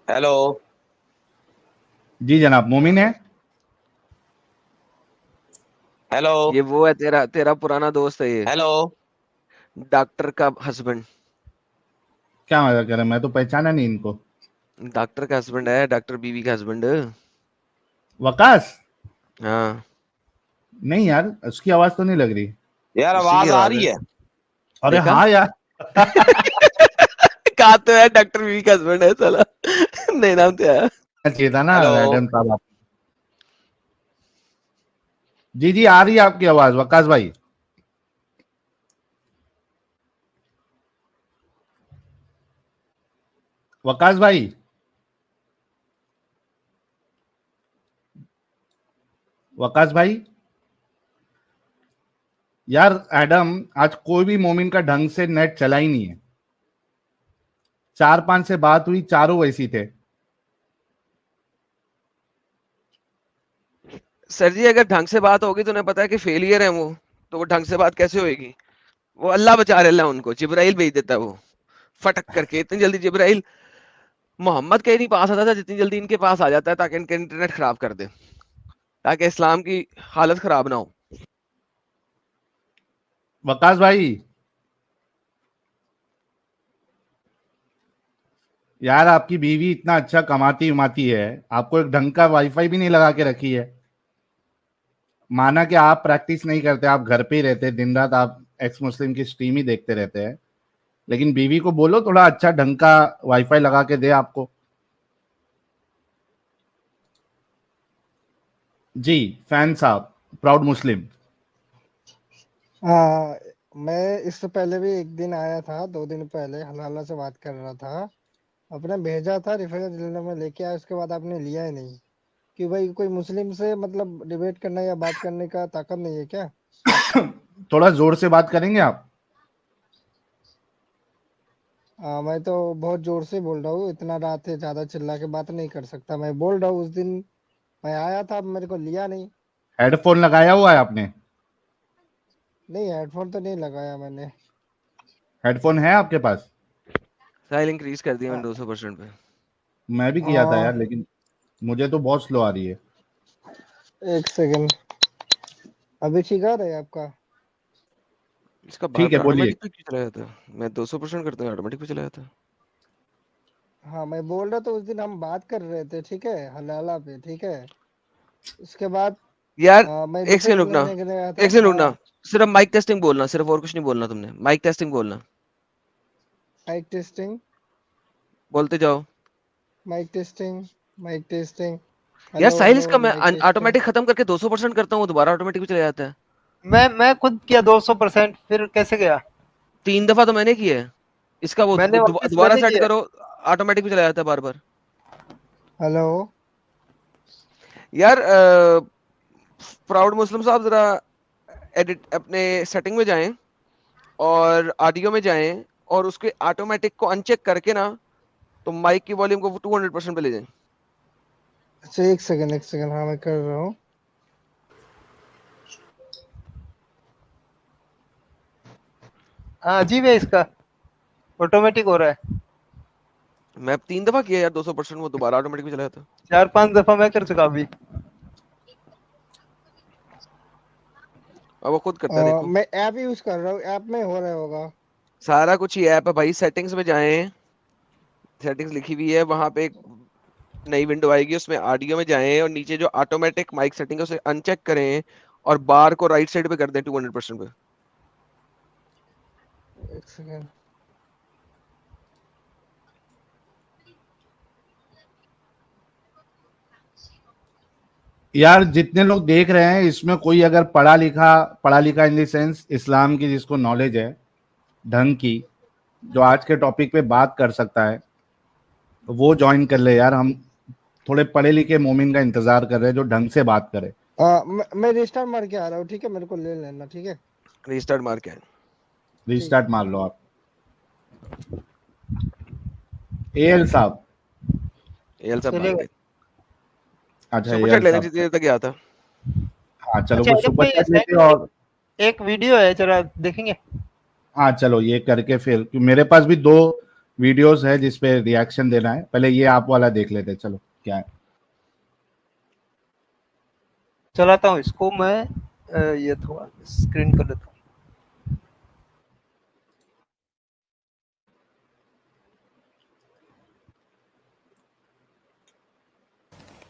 हेलो। जी जनाब, मोमिन है? हेलो। ये वो है तेरा तेरा पुराना दोस्त है, ये हेलो। डॉक्टर का हस्बैंड। क्या मजा कर रहे हैं? मैं तो पहचाना नहीं इनको। डॉक्टर का हस्बैंड है, डॉक्टर बीवी का हस्बैंड। वकास? हाँ नहीं यार, उसकी आवाज तो नहीं लग रही। यार उसी की आवाज आ आवाज रही है। है। अरे देखा? हाँ यार। कहा तो है डॉक्टर बीवी का हस्बैंड है साला। नहीं नाम तो है। चाहिए था ना हेलो। एडम साहब आप। जी जी, आ रही है आपकी आवाज वकास भाई। वकास भाई, वकास भाई, यार एडम, आज कोई भी मोमिन का ढंग से नेट चला ही नहीं है। 4-5 से बात हुई, चारों वैसी थे। सर जी अगर ढंग से बात होगी तो उन्हें पता है कि फेलियर है वो, तो वो ढंग से बात कैसे होगी? वो अल्लाह बचा रहा है, उनको जिब्राइल भेज देता है वो फटक करके। इतनी जल्दी जिब्राइल मोहम्मद के नहीं पास आता था जितनी जल्दी इनके पास आ जाता है, ताकि इनके इंटरनेट खराब कर दे, ताकि इस्लाम की हालत खराब ना हो। वकास भाई, यार आपकी बीवी इतना अच्छा कमाती उमाती है, आपको एक ढंग का वाईफाई भी नहीं लगा के रखी है। माना कि आप प्रैक्टिस नहीं करते, आप घर पे ही रहते, दिन रात आप एक्स मुस्लिम की स्ट्रीम ही देखते रहते हैं, लेकिन बीवी को बोलो थोड़ा अच्छा ढंग का वाईफाई लगा के दे आपको। जी, फैन साहब, प्राउड मुस्लिम। हाँ, मैं इससे पहले भी एक दिन आया था, 2 दिन पहले हलाला से बात कर रहा था। आपने भेजा था रेफरेंस में लेके आया, उसके बाद आपने लिया ही नहीं कि भाई कोई मुस्लिम से मतलब डिबेट करना या बात करने का ताकत नहीं है क्या? थोड़ा जोर से बात करेंगे आप? हाँ, मैं तो बहुत जोर से बोल रहा हूँ, इतना रात है, ज्यादा चिल्ला के बात नहीं कर सकता। मैं बोल रहा हूँ उस दिन मैं आया था, मेरे को लिया नहीं। हेडफोन लगाया हुआ है आपने? नहीं, हेडफोन तो नहीं लगाया मैंने। हेडफोन है आपके पास? साहिल इंक्रीज कर दिया आ, मैंने 200% पे। मैं भी किया था आ, यार, लेकिन मुझे तो बहुत स्लो आ रही है। एक सेकंड, अभी ठीक आ रहा है आपका? इसका बार ठीक है, बार बोलिए। ऑटोमेटिक पे क्यों चला जाता है? मैं 200% करता हूँ, ऑटोमेटिक पे चला जाता है। हाँ, मैं बोल रहा था उस दिन हम बात कर रहे थे, ठीक है, हलाला पे, ठीक है। उसके बाद यार मैं एक सेकंड रिफंड रुकना, लेने गया था। एक सेकंड रुकना। हाँ, सिर्फ माइक टेस्टिंग बोलना, सिर्फ और कुछ नहीं बोलना तुमने। माइक टेस्टिंग बोलना, माइक टेस्टिंग, बोलते जाओ। माइक टेस्टिंग, माइक टेस्टिंग, यार हेलो साहिल, हेलो, इसका मैं माइक टेस्टिंग। ऑटोमेटिक खत्म करके 200% करता हूँ, दोबारा ऑटोमेटिक पे चला जाता है। मैं खुद किया 200%, फिर कैसे गया? 3 दफा तो मैंने किया है। इसका वो मैंने वापस दोबारा मैंने सेट किया। करो, ऑटोमेटिक पे चला जाता है बार बार। हेलो, यार प्राउड मुस्लिम साहब, जरा एडिट अपने सेटिंग में जाएं और ऑडियो में जाएं और उसके ऑटोमेटिक को अनचेक करके ना, तो माइक की वॉल्यूम को 200% पे ले जाएं। अच्छा, एक सेकंड, एक सेकंड, हाँ मैं कर रहा हूँ। हाँ अजीब है इसका, ऑटोमेटिक हो रहा है। मैं 3 दफा किया यार 200%, वो दोबारा ऑटोमेटिक पे चला जाता है। 4-5 दफा मैं कर चुका अभी। अब वो खुद करता है, देखो। मैं ऐप यूज कर रहा हूँ, ऐप में हो रहा होगा। सारा कुछ ही ऐप है भाई। सेटिंग्स में जाएं, सेटिंग्स लिखी हुई है वहां पे, एक नई विंडो आएगी, उसमें ऑडियो में जाएं और नीचे जो ऑटोमेटिक माइक सेटिंग है उसे अनचेक करें और बार को राइट साइड पे कर दें 200% पे। एक सेकंड, यार जितने लोग देख रहे हैं इसमें कोई अगर पढ़ा लिखा इन द सेंस इस्लाम की, जिसको नॉलेज है ढंग की, जो आज के टॉपिक पे बात कर सकता है, वो ज्वाइन कर ले यार। हम थोड़े पढ़े लिखे मोमिन का इंतजार कर रहे हैं जो ढंग से बात करे। मैं रिस्टार्ट मार के आ रहा हूँ, ठीक है, मेरे को ले लेना, ठीक है। रीस्टार्ट मार के आए। रिस्टार्ट मार लो आप। एएल साहब। एल सब मार चलेगा। के। अच्छा, सुपर एएल चैट लेने साहब। जितनी देर तक गया था। हाँ चलो, अच्छा वो एडम सुपर भाई, चैट लेते साइड में और एक वीडियो है, जरा देखेंगे? हाँ चलो ये करके फिर, क्योंकि मेरे पास भी 2 वीडियोस है जिसपे रिएक्शन देना है। पहले ये आप वाला देख लेते हैं, चलो क्या है। चलाता हूँ इसको मैं। ये थोड़ा स्क्रीन कर लेता हूँ।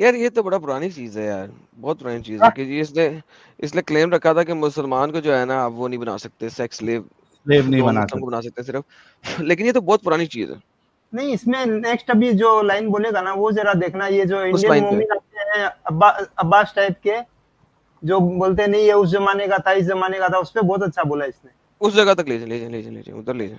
यार ये तो बड़ा पुरानी चीज है यार, बहुत पुरानी चीज है कि ये इसने क्लेम रखा था कि मुसलमान को जो है ना, आप वो नहीं बना सकते, सेक्स स्लेव नहीं नॉन बना मुस्लिम को सकते। बना सकते हैं सिर्फ। लेकिन ये तो बहुत पुरानी चीज है। नहीं, इसमें नेक्स्ट अभी जो लाइन बोलेगा ना, वो जरा देखना। ये जो उस इंडियन लाइन पे मोमिन आते हैं अब्बास टाइप के, जो बोलते हैं नहीं ये उस जमाने का था, इस जमाने का था, उस पर बहुत अच्छा बोला इसने। उस जगह तक ले जाए, ले जाए उधर ले जाए।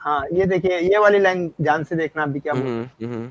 हाँ ये देखिए, ये वाली लाइन ध्यान से देखना अभी क्या बोल।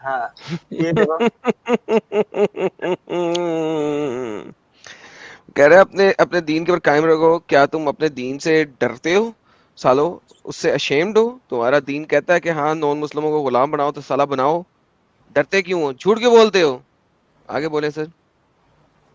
हाँ ये देखो। कह रहे हैं अपने दीन के ऊपर कायम रखो। क्या तुम अपने दीन से डरते हो सालो? उससे अशेम्ड हो? तुम्हारा दीन कहता है कि हाँ नॉन मुस्लिमों को गुलाम बनाओ, तो साला बनाओ। डरते क्यों हो? झूठ क्यों बोलते हो? आगे बोले सर।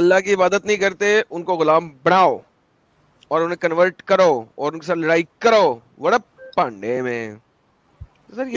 अल्लाह की इबादत नहीं करते उनको गुलाम बनाओ और उन्हें कन्वर्ट करो और उनके साथ लड़ाई करो। बड़ा पांडे में सर ये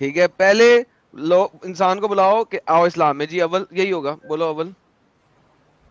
ठीक है। पहले लोग इंसान को बुलाओ कि आओ इस्लाम में, जी अव्वल यही होगा, बोलो अव्वल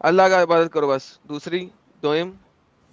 अल्लाह का इबादत करो बस। दूसरी दोयम,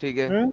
ठीक है। हम्म,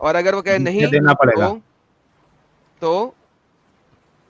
और अगर वो कहे जितना नहीं देना पड़ेगा। तो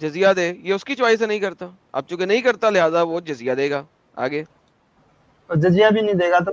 जजिया दे, ये उसकी चॉइस है, नहीं करता, अब चूंकि नहीं करता लिहाजा वो जजिया देगा। आगे और जजिया भी नहीं देगा तो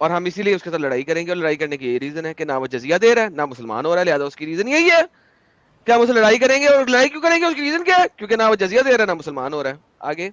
और हम इसीलिए उसके साथ लड़ाई करेंगे। और लड़ाई करने की ये रीजन है कि ना वो जजिया दे रहा है ना मुसलमान हो रहा है, लिहाजा उसकी रीजन यही है कि हम उससे लड़ाई करेंगे। और लड़ाई क्यों करेंगे, उसकी रीजन क्या है, क्योंकि ना वो जजिया दे रहा है ना मुसलमान हो रहा है। आगे,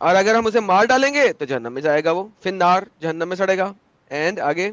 और अगर हम उसे मार डालेंगे तो जहन्नम में जाएगा, वो फिन्नार जहन्नम में सड़ेगा। एंड आगे,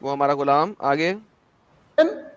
वो हमारा गुलाम। आगे,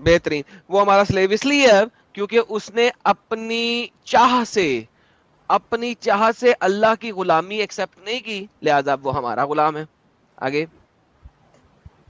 बेहतरीन, वो हमारा स्लेव इसलिए है क्योंकि उसने अपनी चाह से अल्लाह की गुलामी एक्सेप्ट नहीं की, लिहाजा वो हमारा गुलाम है। आगे,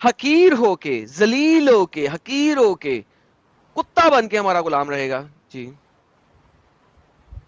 हकीर होके, जलील होके, हकीर होके, कुत्ता बन के हमारा गुलाम रहेगा। जी,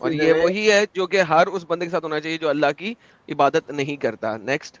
और ये वही है जो कि हर उस बंदे के साथ होना चाहिए जो अल्लाह की इबादत नहीं करता। नेक्स्ट,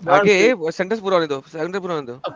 आगे वो सेंटेंस पूरा होने दो, सेंटेंस पूरा होने दो।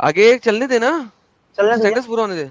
आगे चलने देना, चलने दो सेंटेंस पूरा होने दे।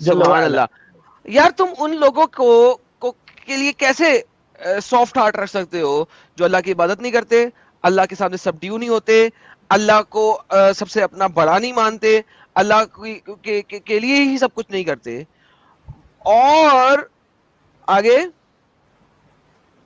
जल सुभान वाला। अल्लाह। यार तुम उन लोगों को के लिए कैसे सॉफ्ट हार्ट रख सकते हो जो अल्लाह की इबादत नहीं करते, अल्लाह के सामने सबड्यू नहीं होते, अल्लाह को सबसे अपना बड़ा नहीं मानते, अल्लाह के लिए ही सब कुछ नहीं करते। और आगे,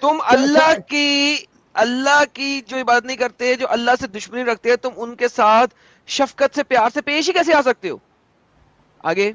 तुम अल्लाह की जो इबादत नहीं करते, जो अल्लाह से दुश्मनी रखते हैं, तुम उनके साथ शफकत से प्यार से पेश ही कैसे आ सकते हो। आगे,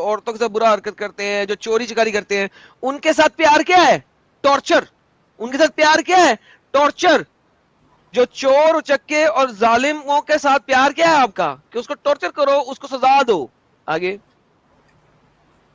औरतों के साथ बुरा हरकत करते हैं, जो चोरी चकारी करते हैं, उनके साथ प्यार क्या है, टॉर्चर। उनके साथ प्यार क्या है, टॉर्चर। जो चोर उचक्के और जालिमों के साथ प्यार क्या है आपका, कि उसको टॉर्चर करो, उसको सजा दो। आगे,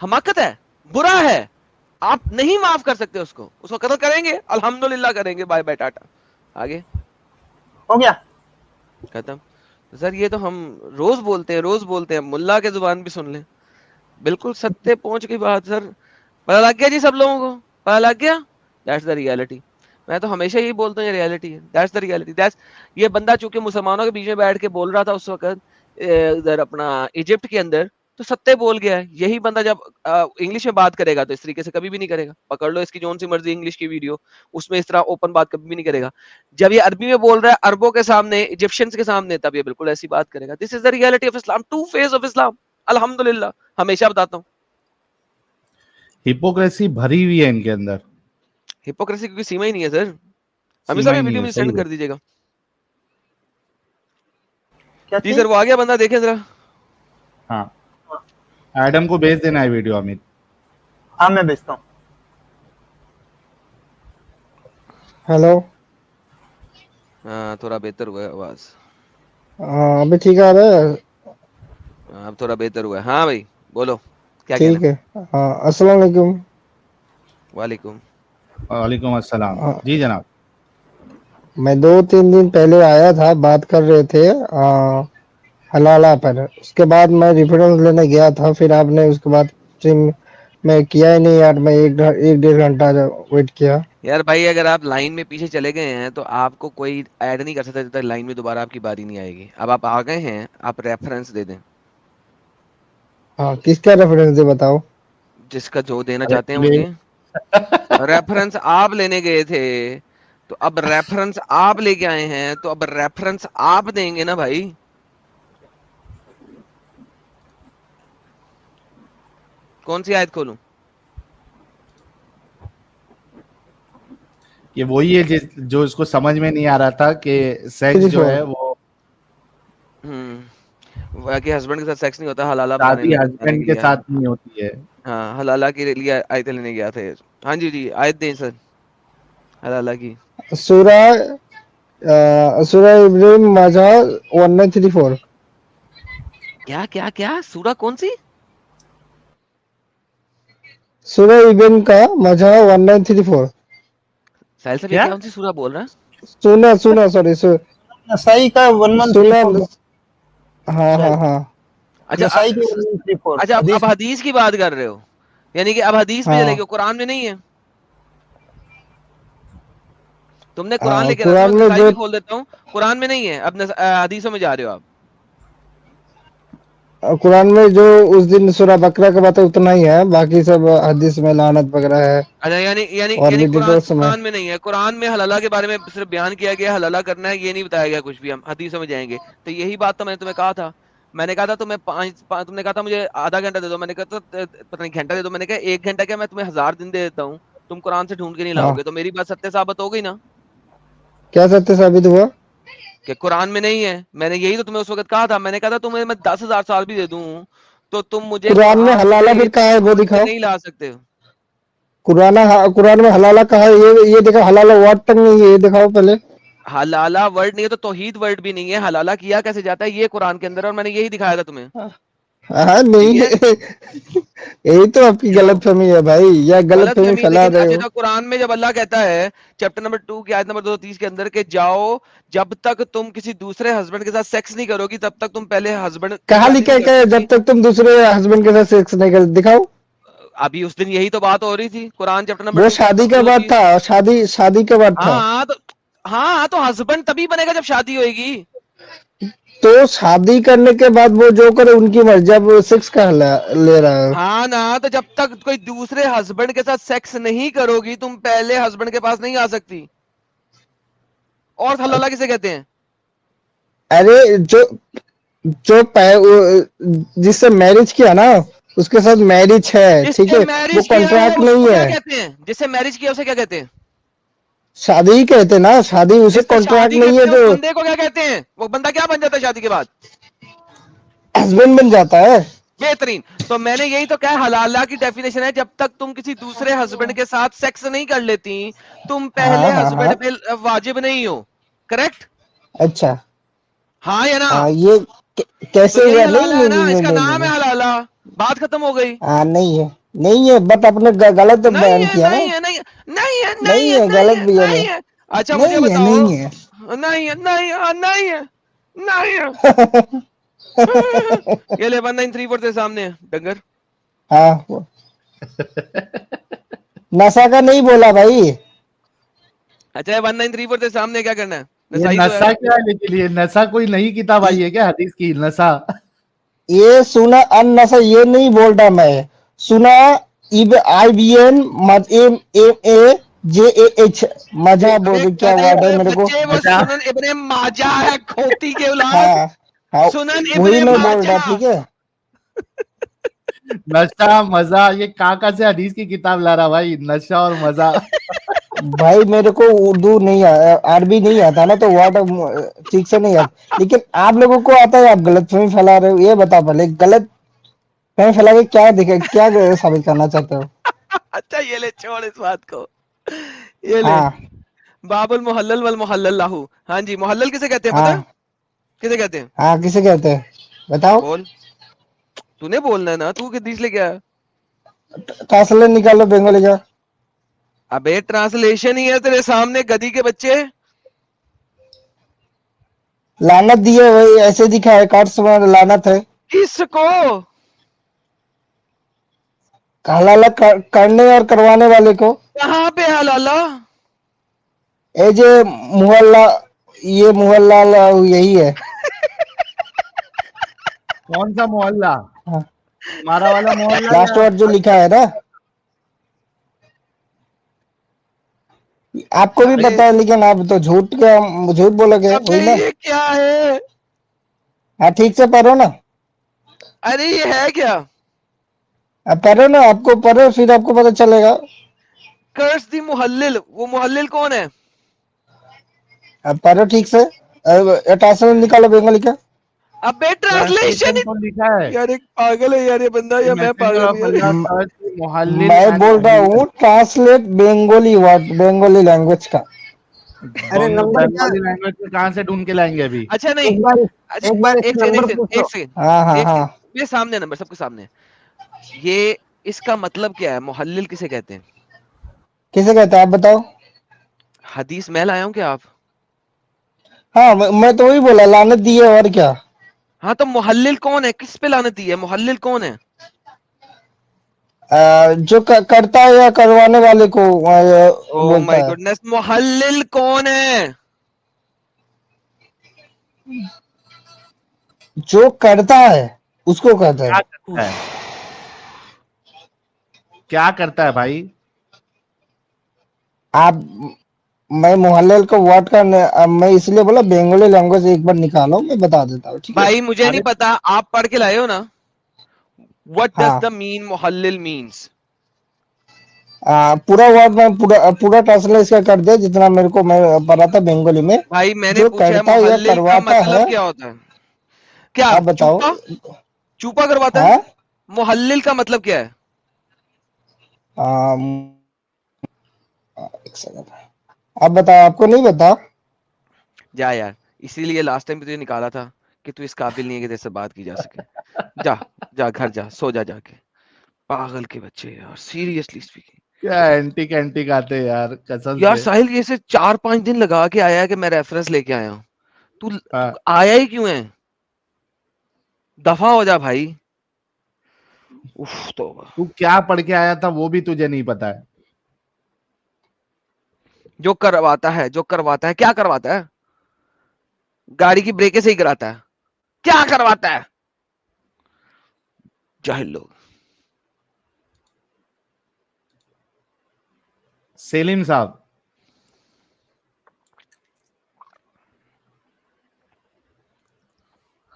हमाकत है, बुरा है, आप नहीं माफ कर सकते उसको कत्ल करेंगे, अल्हम्दुलिल्लाह करेंगे, बाय बाय टाटा। आगे, हो गया खत्म। सर ये तो हम रोज बोलते हैं, मुल्ला के जुबान भी सुन लें, बिल्कुल सत्य पहुंच गई बात। सर पता लग गया जी, सब लोगों को पता लग गया। That's the reality. मैं तो हमेशा यही बोलता हूँ, ये रियलिटी है, दैट्स द रियलिटी। दैट्स, ये बंदा चूंकि मुसलमानों के बीच में बैठ के बोल रहा था उस वक्त इधर अपना इजिप्ट के अंदर, तो सत्य बोल गया है। यही बंदा जब इंग्लिश में बात करेगा तो इस तरीके से कभी भी नहीं करेगा। पकड़ लो इसकी जोन सी मर्जी इंग्लिश की वीडियो, उसमें इस तरह ओपन बात कभी भी नहीं करेगा। जब ये अरबी में बोल रहा है अरबों के सामने, इजिप्शियंस के सामने, तब ये बिल्कुल ऐसी बात करेगा। This is the reality of Islam, two face of Islam. अल्हम्दुलिल्लाह, हमेशा बताता हूँ, हिपोक्रेसी भरी हुई है इनके अंदर। हिपोक्रेसी की कोई सीमा ही नहीं है सर। हमेशा भी वीडियो में सेंड कर दीजिएगा। जी सर, वो आ गया बंदा, देखें जरा। हाँ, एडम को भेज देना है वीडियो अमित। हाँ मैं भेजता हूँ। हेलो, हाँ थोड़ा बेहतर हुआ है आवाज। अभी ठीक आ रहा है। अब थोड़ा बेहतर हुआ है। हाँ भाई बोलो क्या ठीक कहना है। हाँ, अस्सलाम वालेकुम। वालेकुम। वालेकुम अस्सलाम। हाँ, जी जनाब। मैं 2-3 दिन पहले आया था, बात कर रहे थे हलाला पर। उसके बाद मैं रेफरेंस लेने गया था, फिर आपने उसके बाद स्ट्रीम में किया ही नहीं यार। मैं 1-1.5 घंटा वेट किया। यार भाई अगर आप लाइन में पीछे चले गए हैं तो आपको कोई ऐड नहीं कर सकता जब तक लाइन में दोबारा आपकी बारी नहीं आएगी। अब आप आ गए हैं, आप रेफरेंस दे दें, हाँ, किसका रेफरेंस दे बताओ। जिसका जो देना अरे चाहते हैं वो ले। दें। रेफरेंस आप लेने गए थे तो अब रेफरेंस आप लेके आए हैं तो अब रेफरेंस आप देंगे ना भाई। कौन सी आयत खोलूं? ये वही है जो इसको समझ में नहीं आ रहा था कि सेक्स जो है वो कि हस्बैंड के साथ सेक्स नहीं होता, हलाला बताने शादी बताने हस्बैंड के के लिए साथ नहीं होती है। हाँ, हलाला के लिए आयत लेने गया थे। हाँ जी जी, आयत दें सर हलाला की। सूरा सूरा इब्राहिम माजा 1934। क्या क्या क्या सूरा कौन सी? सूरा इब्राहिम का माजा 1934। साहिल साहब ये क्या? कौन सी सूरा बोल रहा है? सुना सॉरी नसाई का 1134। हाँ हाँ हाँ अच्छा नसाई की 1134 अच्छा, हदीस। अब हदीस की बात कर रहे हो, यानी कि अब हदीस में चले हाँ गए, कुरान में नहीं है। तुमने कुरान लेके रहा था, मैं कुरान में नसाई जो भी खोल देता हूँ, कुरान में नहीं है। अब हदीसों में जा रहे हो आप। कुरान में जो उस दिन सूरा बकरा का बात है उतना ही है, बाकी सब हदीस में लानत वगैरह है अच्छा, यानी यानी और यानी भी डिटेल्स में। कुरान में नहीं है। कुरान में हलाला के बारे में सिर्फ बयान किया गया, हलाला करना है, ये नहीं बताया गया कुछ भी। हम हदीसों में जाएंगे तो यही बात तो मैंने तुम्हें कहा था। मैंने कहा था तुम्हें तुमने कहा था मुझे आधा घंटा दे दो, मैंने कहा था पता नहीं घंटा दे दो, मैंने कहा 1 घंटा क्या, मैं तुम्हें 1000 दिन दे देता हूँ, तुम कुरान से ढूंढ के नहीं हाँ, लाओगे। तो मेरी बात सत्य साबित हो गई ना क्या सत्य साबित हुआ? कि कुरान में नहीं है। मैंने यही तो तुम्हें उस वक्त कहा था। मैंने कहा था तुम्हें मैं 10,000 साल भी दे दूं तो तुम मुझे कुरान में कुरान हलाला से फिर कहाँ है वो ढूंढ के दिखाओ। नहीं ला सकते हो। कुरान में हलाला कहाँ है, ये दिखाओ। हलाला वर्ड तक नहीं है, ये दिखाओ पहले। हलाला वर्ड नहीं है तो तौहीद वर्ड भी नहीं है। हलाला किया कैसे जाता है ये कुरान के अंदर है, और मैंने यही दिखाया था तुम्हें। हाँ नहीं ठीक है। है, यही तो आपकी क्यों गलतफहमी है भाई, या गलत गलतफहमी फहमी? फैला लेकिन रहे अच्छा, हो। तो कुरान में जब अल्लाह कहता है चैप्टर नंबर 2 की आयत नंबर 230 के अंदर के जाओ, जब तक तुम किसी दूसरे हस्बैंड के साथ सेक्स नहीं करोगी तब तक तुम पहले हस्बैंड की कहाँ शादी लिखा नहीं है कर क्या जब सकती। तक तुम दूसरे हस्बैंड के साथ सेक्स नहीं कर, दिखाओ। अभी उस दिन यही तो बात हो रही थी, कुरान चैप्टर नंबर वो 2 की आयत शादी नंबर का बात 230। था, शादी का बात था। हाँ तो हाँ तो हस्बैंड तभी बनेगा जब शादी होगी। तो शादी करने के बाद वो जो करे उनकी मर्जी, अब वो सेक्स का ले रहा है। हाँ ना, तो जब तक कोई दूसरे हस्बैंड के साथ सेक्स नहीं करोगी तुम पहले हस्बैंड के पास नहीं आ सकती। और हलाला किसे कहते हैं? अरे जिससे मैरिज किया ना उसके साथ मैरिज है, ठीक जिससे है, वो मैरिज किया है कॉन्ट्रैक्ट नहीं उसको क्या है। कहते हैं? जिससे मैरिज किया उसे क्या कहते हैं? शादी ही कहते हैं ना, शादी उसे जिससे कॉन्ट्रैक्ट शादी नहीं है करते हैं तो उस बंदे को क्या कहते हैं? वो बंदा क्या बन जाता है शादी के बाद? हस्बैंड बन जाता है। बेहतरीन। तो मैंने यही तो कहा, हलाला की डेफिनेशन है जब तक तुम किसी दूसरे हस्बैंड के साथ सेक्स नहीं कर लेती तुम पहले हाँ हाँ हस्बैंड हाँ। पे वाजिब नहीं हो। करेक्ट? अच्छा। हाँ या ना? ये तो कैसे यही हुआ? नहीं हलाला है नहीं ना, नहीं नहीं इसका नहीं नाम है नहीं। हलाला। बात खत्म हो गई। नहीं है, नहीं है, बट आपने गलत नहीं बयान है किया ना। नहीं है नहीं है नहीं है नहीं नहीं है है, नहीं गलत है बयान है। नहीं है। अच्छा मुझे नहीं है, बताओ। नहीं है। नहीं है नहीं है नहीं है नहीं है। ये ले 1934 तेरे सामने है डंगर। हाँ, नशा का नहीं बोला भाई। अच्छा 1934 तेरे सामने, क्या करना है? ये नसाई तो है। नशा क्या है? लेकिन ये नशा कोई नई किताब आई है क्या हदीस की? नशा ये सुना अननशा ये नहीं बोल रहा मैं। सुना IBN M M A JAH मजा बोल अबे रही, क्या गधे वर्ड है मेरे को। बच्चे, वो अच्छा। सुनन इब्ने माजा है, खोती के औलाद। हाँ हाँ, सुनन वही इब्ने मैं बोल माजा। रहा, ठीक है। नशा मजा, ये कहाँ से हदीस की किताब ला रहा भाई? नशा और मजा। भाई मेरे को उर्दू नहीं अरबी नहीं आता ना, तो वर्ड ठीक से नहीं आता, लेकिन आप लोगों को आता है। आप गलत फहमी फैला रहे हो, ये बता पहले गलत फहमी फैला के क्या दिखे, क्या साबित करना चाहते हो? अच्छा ये ले, छोड़ इस बात को। ये ले हाँ बाबुल मुहल्लल वल मुहल्लल लाहू। हाँ जी, मुहल्लल किसे कहते हैं पता है? हाँ किसे कहते हैं? हाँ, किसे कहते हैं बताओ। बोल। तूने बोलना है ना, तू किस लेके आया? ट्रांसलेट निकालो बंगाली का। अबे ट्रांसलेशन ही है तेरे सामने, गधी के बच्चे। लानत दिए भाई, ऐसे दिखा है कार्ड्स में लानत है। किसको? हलाला करने और करवाने वाले को। कहाँ पे हलाला? ये जो मोहल्ला, ये मोहल्ला यही है। कौन सा मोहल्ला? हाँ। हमारा वाला मोहल्ला लास्ट वर्ड जो लिखा है ना, आपको भी पता है, लेकिन आप तो झूठ बोलोगे। अबे वही ना। ये क्या है? हाँ, ठीक से पढ़ो ना। अरे ये है क्या? अब पढ़ो ना, आपको पढ़ो फिर आपको पता चलेगा। कर्स दी मुहल्लिल, वो मुहल्लिल कौन है? अब पढ़ो ठीक से। ट्रांसलेट निकालो बंगाली का। अबे ट्रांसलेशन तो लिखा है यार, एक पागल है यार ये बंदा, या मैं पागल हूँ यार? मोहल्लिल। मैं बोल रहा हूँ translate Bengali word, Bengali language का। अरे नंबर क्या? बंगाली लैंग्वेज में कहाँ से ढूंढ के लाएंगे अभी? अच्छा नहीं, एक बार अच्छा, एक बार एक इसका सेकंड, नंबर एक पूछो। सेकंड, हाँ हाँ एक हाँ। सेकंड, ये सामने नंबर, सबके सामने। ये इसका मतलब क्या है? मुहल्लिल किसे कहते हैं? किसे कहते हैं आप बताओ? हदीस मैं लाया हूँ क्या आप? हाँ, मैं तो वही बोला, लानत दी है और क्या। हाँ तो मुहल्लिल कौन है? किस पे लानत दी है? मुहल्लिल कौन है? जो करता है या करवाने वाले को ओ बोलता माय है। गुडनेस, मुहल्लिल कौन है? जो करता है उसको कहता क्या है। करता है? क्या करता है भाई? आप, मैं मोहल्ले को वर्ड का मैं इसलिए बोला बंगाली लैंग्वेज एक बार निकालो, मैं बता देता हूँ, ठीक है। भाई मुझे नहीं पता, आप पढ़ के लाए हो ना? व्हाट डज हाँ। द मीन मुहल्लिल मीन्स? पूरा वर्ड में पूरा ट्रांसलेट इसका कर दिया जितना मेरे को मैं पढ़ा था बंगाली में। भाई मैंने जो पूछा है करता है या मुहल्लिल का करवाता मतलब है। क्या होता है? क्या आप बताओ। चूपा? चूपा करवाता है? हाँ। मुहल्लिल का मतलब क्या है? एक सेकंड, आप बताओ, आपको नहीं बता? जा यार, इसीलिए लास्ट टाइम भी तुझे निकाला था कि तू इस काबिल नहीं है कि तेरे से बात की जा सके। जा, जा घर जा, सो जा जाके। पागल के बच्चे यार, सीरियसली स्पीकिंग। क्या एंटिक आते हैं यार, कसम यार से। साहिल ये से 4-5 दिन लगा के आया है कि मैं रेफरेंस लेके आया हूँ। तू हाँ। आया ही क्यों है? दफा हो जा भाई। उफ तौबा। तू क्या पढ़ के आया था वो भी तुझे नहीं पता है। जो करवाता है क्या करवाता है? गाड़ी की ब्रेकें सही कराता है? क्या करवाता है? जाहिल लोग। सेलिम साहब,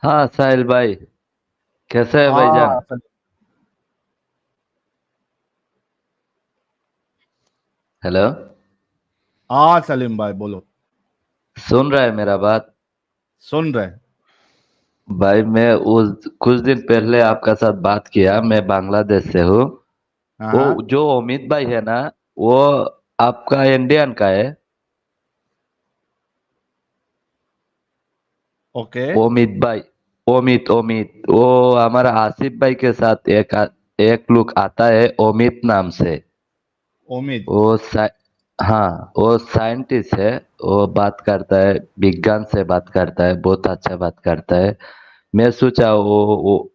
हाँ साहिल भाई, कैसे है भाईजान? हाँ हेलो, हाँ सलीम भाई बोलो। सुन रहा है मेरा बात? सुन रहे। भाई मैं उस कुछ दिन पहले आपका साथ बात किया, मैं बांग्लादेश से हूँ। वो हाँ जो अमित भाई है ना, वो आपका इंडियन का है। ओके। अमित भाई, अमित अमित वो हमारा आसिफ भाई के साथ एक लोग आता है अमित नाम से। उम्मीद। वो हाँ, वो साइंटिस्ट है। वो बात करता है, विज्ञान से बात करता है, बहुत अच्छा बात करता है। मैं सोचा वो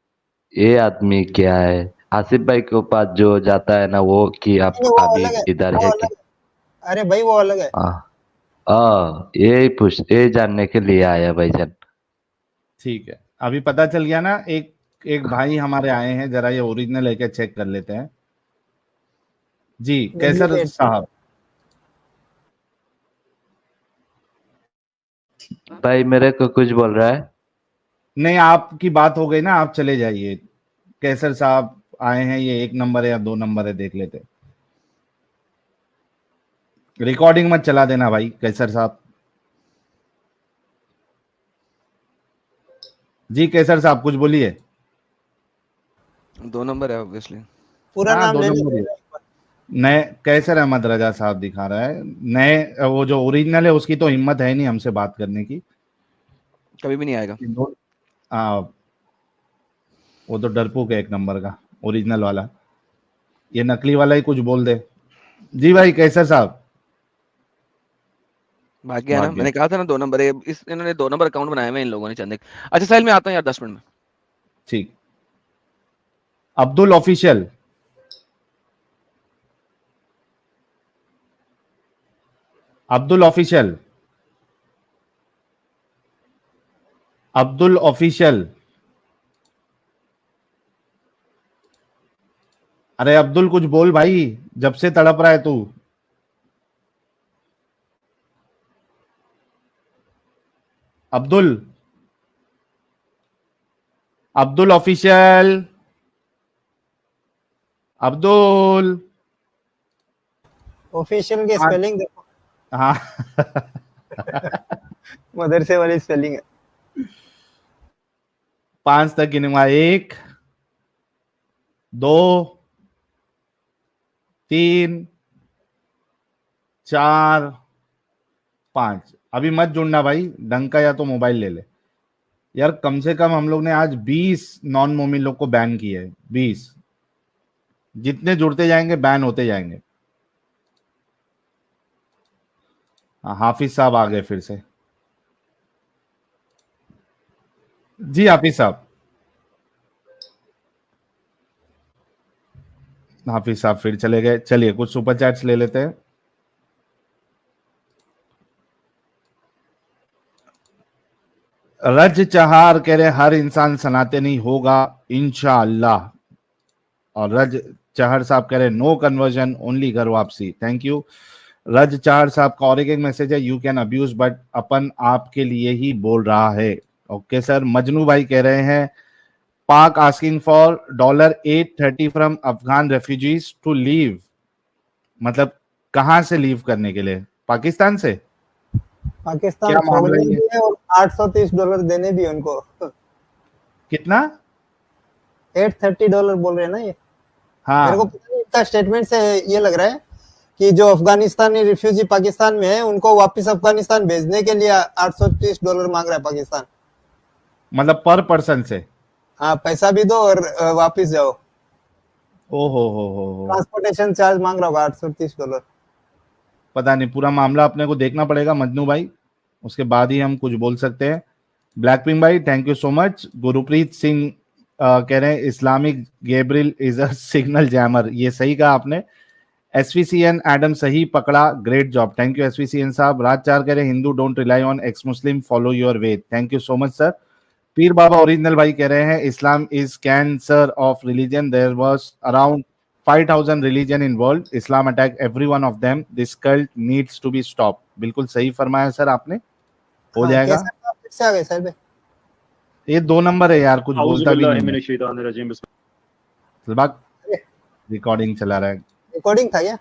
ये आदमी क्या है, आसिफ भाई के पास जो जाता है ना, वो कि आप वो अभी अलग है, इधर वो है अलग कि? है। अरे भाई वो अलग है। ये जानने के लिए आया भाईजान। ठीक है, अभी पता चल गया ना। एक एक भाई हमारे आए हैं, जरा ये ओरिजिनल है क्या चेक कर लेते हैं। जी कैसर डुप्लीकेट। साहब। भाई मेरे को कुछ बोल रहा है? नहीं, आपकी बात हो गई ना, आप चले जाइए। कैसर साहब आए हैं, ये 1 नंबर है या 2 नंबर है देख लेते। रिकॉर्डिंग मत चला देना भाई कैसर साहब। जी कैसर साहब कुछ बोलिए। 2 नंबर है ऑब्वियसली। पूरा हाँ नाम 2 लेने नंबर ही है। नए कैसर अहमद रजा साहब दिखा रहा है। नए वो जो ओरिजिनल है उसकी तो हिम्मत है नहीं हमसे बात करने की। कभी भी नहीं आएगा। आ, वो तो डरपोक है एक नंबर का, ओरिजिनल वाला। ये नकली वाला ही कुछ बोल दे। जी भाई कैसा साहब? भाग गया ना, भाग गया। मैंने कहा था ना 2 नंबर इन्होंने 2 नंबर अकाउंट बनाए हुए इन लोगों ने चंदे। अच्छा साहिल मैं आता हूँ यार 10 मिनट में। ठीक। Abdul official, Abdul official, Abdul official. अरे अब्दुल कुछ बोल भाई, जब से तड़प रहा है तू। अब्दुल, अब्दुल ऑफिशियल, अब्दुल। ऑफिशियल की हाँ स्पेलिंग देखो, हाँ। मदरसे वाली स्पेलिंग है। 5 तक गिनूंगा, 1 2 3 4 5। अभी मत जुड़ना भाई, ढंग का या तो मोबाइल ले ले यार। कम से कम हम लोग ने आज 20 नॉन मोमिन लोग को बैन किए है, 20। जितने जुड़ते जाएंगे बैन होते जाएंगे। हाँ, हाफिज साहब आ गए फिर से। जी हाफिज साहब, हाफिज साहब फिर चले गए। चलिए कुछ सुपर चैट्स ले लेते हैं। रज चहार कह रहे हर इंसान सनातनी होगा इंशाअल्लाह। और रज चहर साहब कह रहे नो कन्वर्जन, ओनली घर वापसी। थैंक यू रज चहर साहब का। और एक मैसेज है, यू कैन अब्यूज बट अपन आपके लिए ही बोल रहा है। Okay sir. मजनू भाई कह रहे हैं Pak asking for $830 from Afghan refugees to leave. मतलब कहां से लीव करने के लिए? पाकिस्तान से? पाकिस्तान क्या मामला छोड़ने ये? भी है और $830 देने भी है उनको। कितना? $830 बोल रहे हैं ना ये। मेरे को हाँ पता नहीं, इनका स्टेटमेंट से ये लग रहा है कि जो अफगानिस्तानी रिफ्यूजी पाकिस्तान में है उनको वापस अफगानिस्तान भेजने के लिए $830 मांग रहा है पाकिस्तान। मतलब पर पर्सन से? हाँ, पैसा भी दो और वापस जाओ। ओ हो। ट्रांसपोर्टेशन चार्ज मांग रहा होगा $830। पता नहीं, पूरा मामला अपने को देखना पड़ेगा मजनू भाई, उसके बाद ही हम कुछ बोल सकते हैं। ब्लैक पिंक भाई thank you so much. Gurpreet Singh कह रहे हैं Islamic Gabriel is a signal jammer. ये सही कहा आपने। एसवीसीएन एडम सही पकड़ा, great job. Thank you SVCN साहब। राज चार कह रहे हैं Hindu don't rely on ex Muslim, follow your way. Thank you so much sir. Pir Baba original भाई कह रहे हैं Islam is cancer of religion, there was around 5,000 religion in world, Islam attack every one of them, this cult needs to be stop. बिल्कुल सही फरमाया सर आपने, हो जाएगा। फिर से आ गए सर। ये 2 नंबर है यार, कुछ बोलता भी नहीं है। रिकॉर्डिंग चला रहा है। रिकॉर्डिंग था क्या?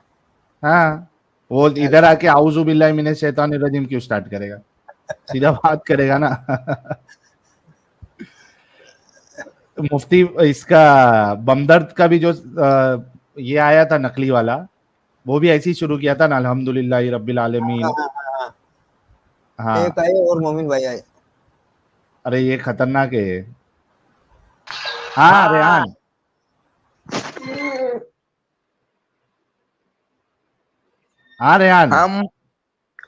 हाँ, वो इधर आके आउज़ु बिल्लाहि मिनश शैतानिर रजीम क्यों स्टार्ट करेगा? सीधा बात करेगा ना। मुफ्ती इसका बमदर्द का भी जो ये आया था नकली वाला, वो भी ऐसे ही शुरू किया था ना, अल्हम्दुलिल्लाह रब्बिल आलमीन। हाँ एक आए और मोमिन भाई आए। अरे ये खतरनाक है। हाँ रेहान, हाँ रेहान।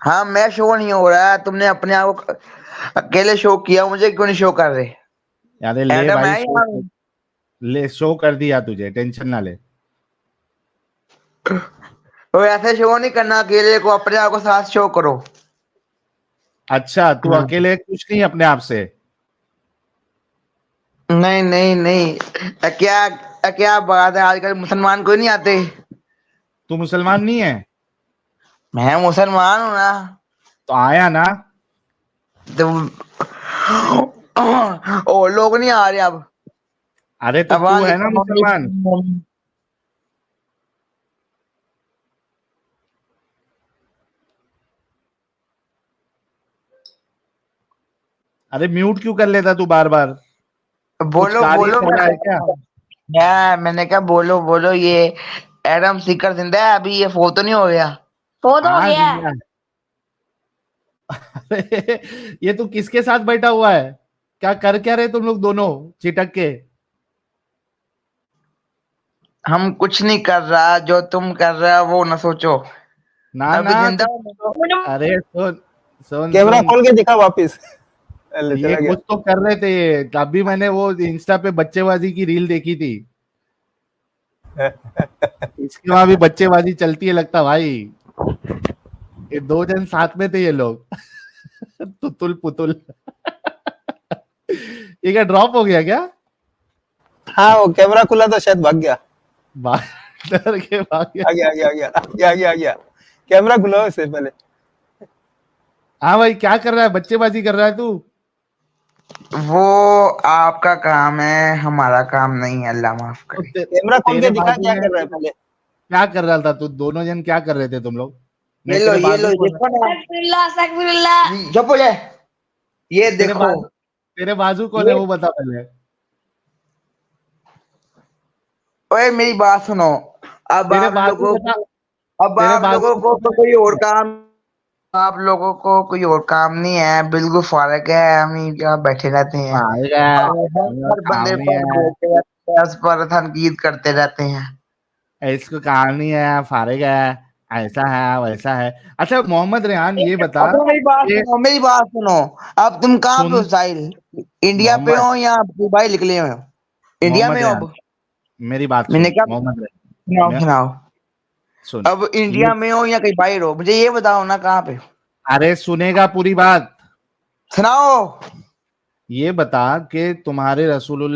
हाँ मैं शो नहीं हो रहा है, तुमने अपने आप को अकेले शो किया, मुझे क्यों नहीं शो कर रहे? यार ले एडम भाई, है ले शो कर दिया तुझे, टेंशन ना ले। तो ऐसे शो नहीं करना, अकेले को अपने आप को साथ शो करो। अच्छा तू अकेले कुछ नहीं अपने आप से? नहीं नहीं नहीं, क्या बात है, आजकल मुसलमान कोई नहीं आते। तू मुसलमान नहीं है? मैं मुसलमान हूँ ना। तो आया ना। तो ओ लोग नहीं आ रहे अब। अरे तो तू है ना मुसलमान। अरे म्यूट क्यों कर लेता तू बार बार? बोलो बोलो। क्या मैंने कहा बोलो बोलो। ये एडम सीकर जिंदा है अभी? ये फोटो नहीं हो गया? फोटो हो गया। ये तू किसके साथ बैठा हुआ है? क्या कर क्या रहे तुम लोग दोनों चिटक के? हम कुछ नहीं कर रहा, जो तुम कर रहा वो न सोचो। ना अभी ना जिंदा अरे सुन सुन कैमरा सुन खोल के दिखा वापिस। ले, ये चला गया। कुछ तो कर रहे थे ये, अभी मैंने वो इंस्टा पे बच्चेबाजी की रील देखी थी। इसके वहां भी बच्चेबाजी चलती है लगता भाई। ये दो जन साथ में थे ये लोग। तुतुल पुतुल। ये क्या ड्रॉप हो गया क्या? हाँ वो कैमरा खुला तो शायद भाग गया। डर के भाग गया। आ गया आ गया आ गया आ गया आ गया आ गया। कैमरा खुला हो इससे पहले। हाँ भाई क्या कर रहा है? बच्चेबाजी कर रहा है तू? वो आपका काम है, हमारा काम नहीं है, अल्लाह माफ करे। कैमरा खोल के तेरे दिखा बाजू क्या में कर रहा है पहले। क्या कर रहा था तू? दोनों जन क्या कर रहे थे तुम लोग? ये लो ये लो, देखो ना, जो बोले ये देखो। तेरे बाजू कौन है वो बता पहले। ओए मेरी बात सुनो, अब तेरे आप बाजू लोगों बता। को अब तेरे आप बाजू लोगों को तो कोई और काम, आप लोगों को कोई और काम नहीं है, बिल्कुल फारग है, हम यहाँ बैठे रहते हैं हर बंदे पर बोलते रहते हैं, उस पर तनकीद करते रहते हैं। इसको कहानी है, फारिग है, ऐसा है वैसा है। अच्छा मोहम्मद रेहान ये बता। अब मेरी बात सुनो, मेरी बात सुनो। अब तुम कहाँ पे हो सुन साहिल? इंडिया पे हो या दुबई निकले हो? इंडिया में हो अब? मेरी बात मैंने सुन क्या मोहम्मद सुनाओ सुनाओ। सुन। अब इंडिया में हो या कहीं बाहर हो, मुझे ये बताओ ना कहाँ पे हो? अरे सुनेगा पूरी बात। सुनाओ। ये बता कि तुम्हारे रसूलुल्लाह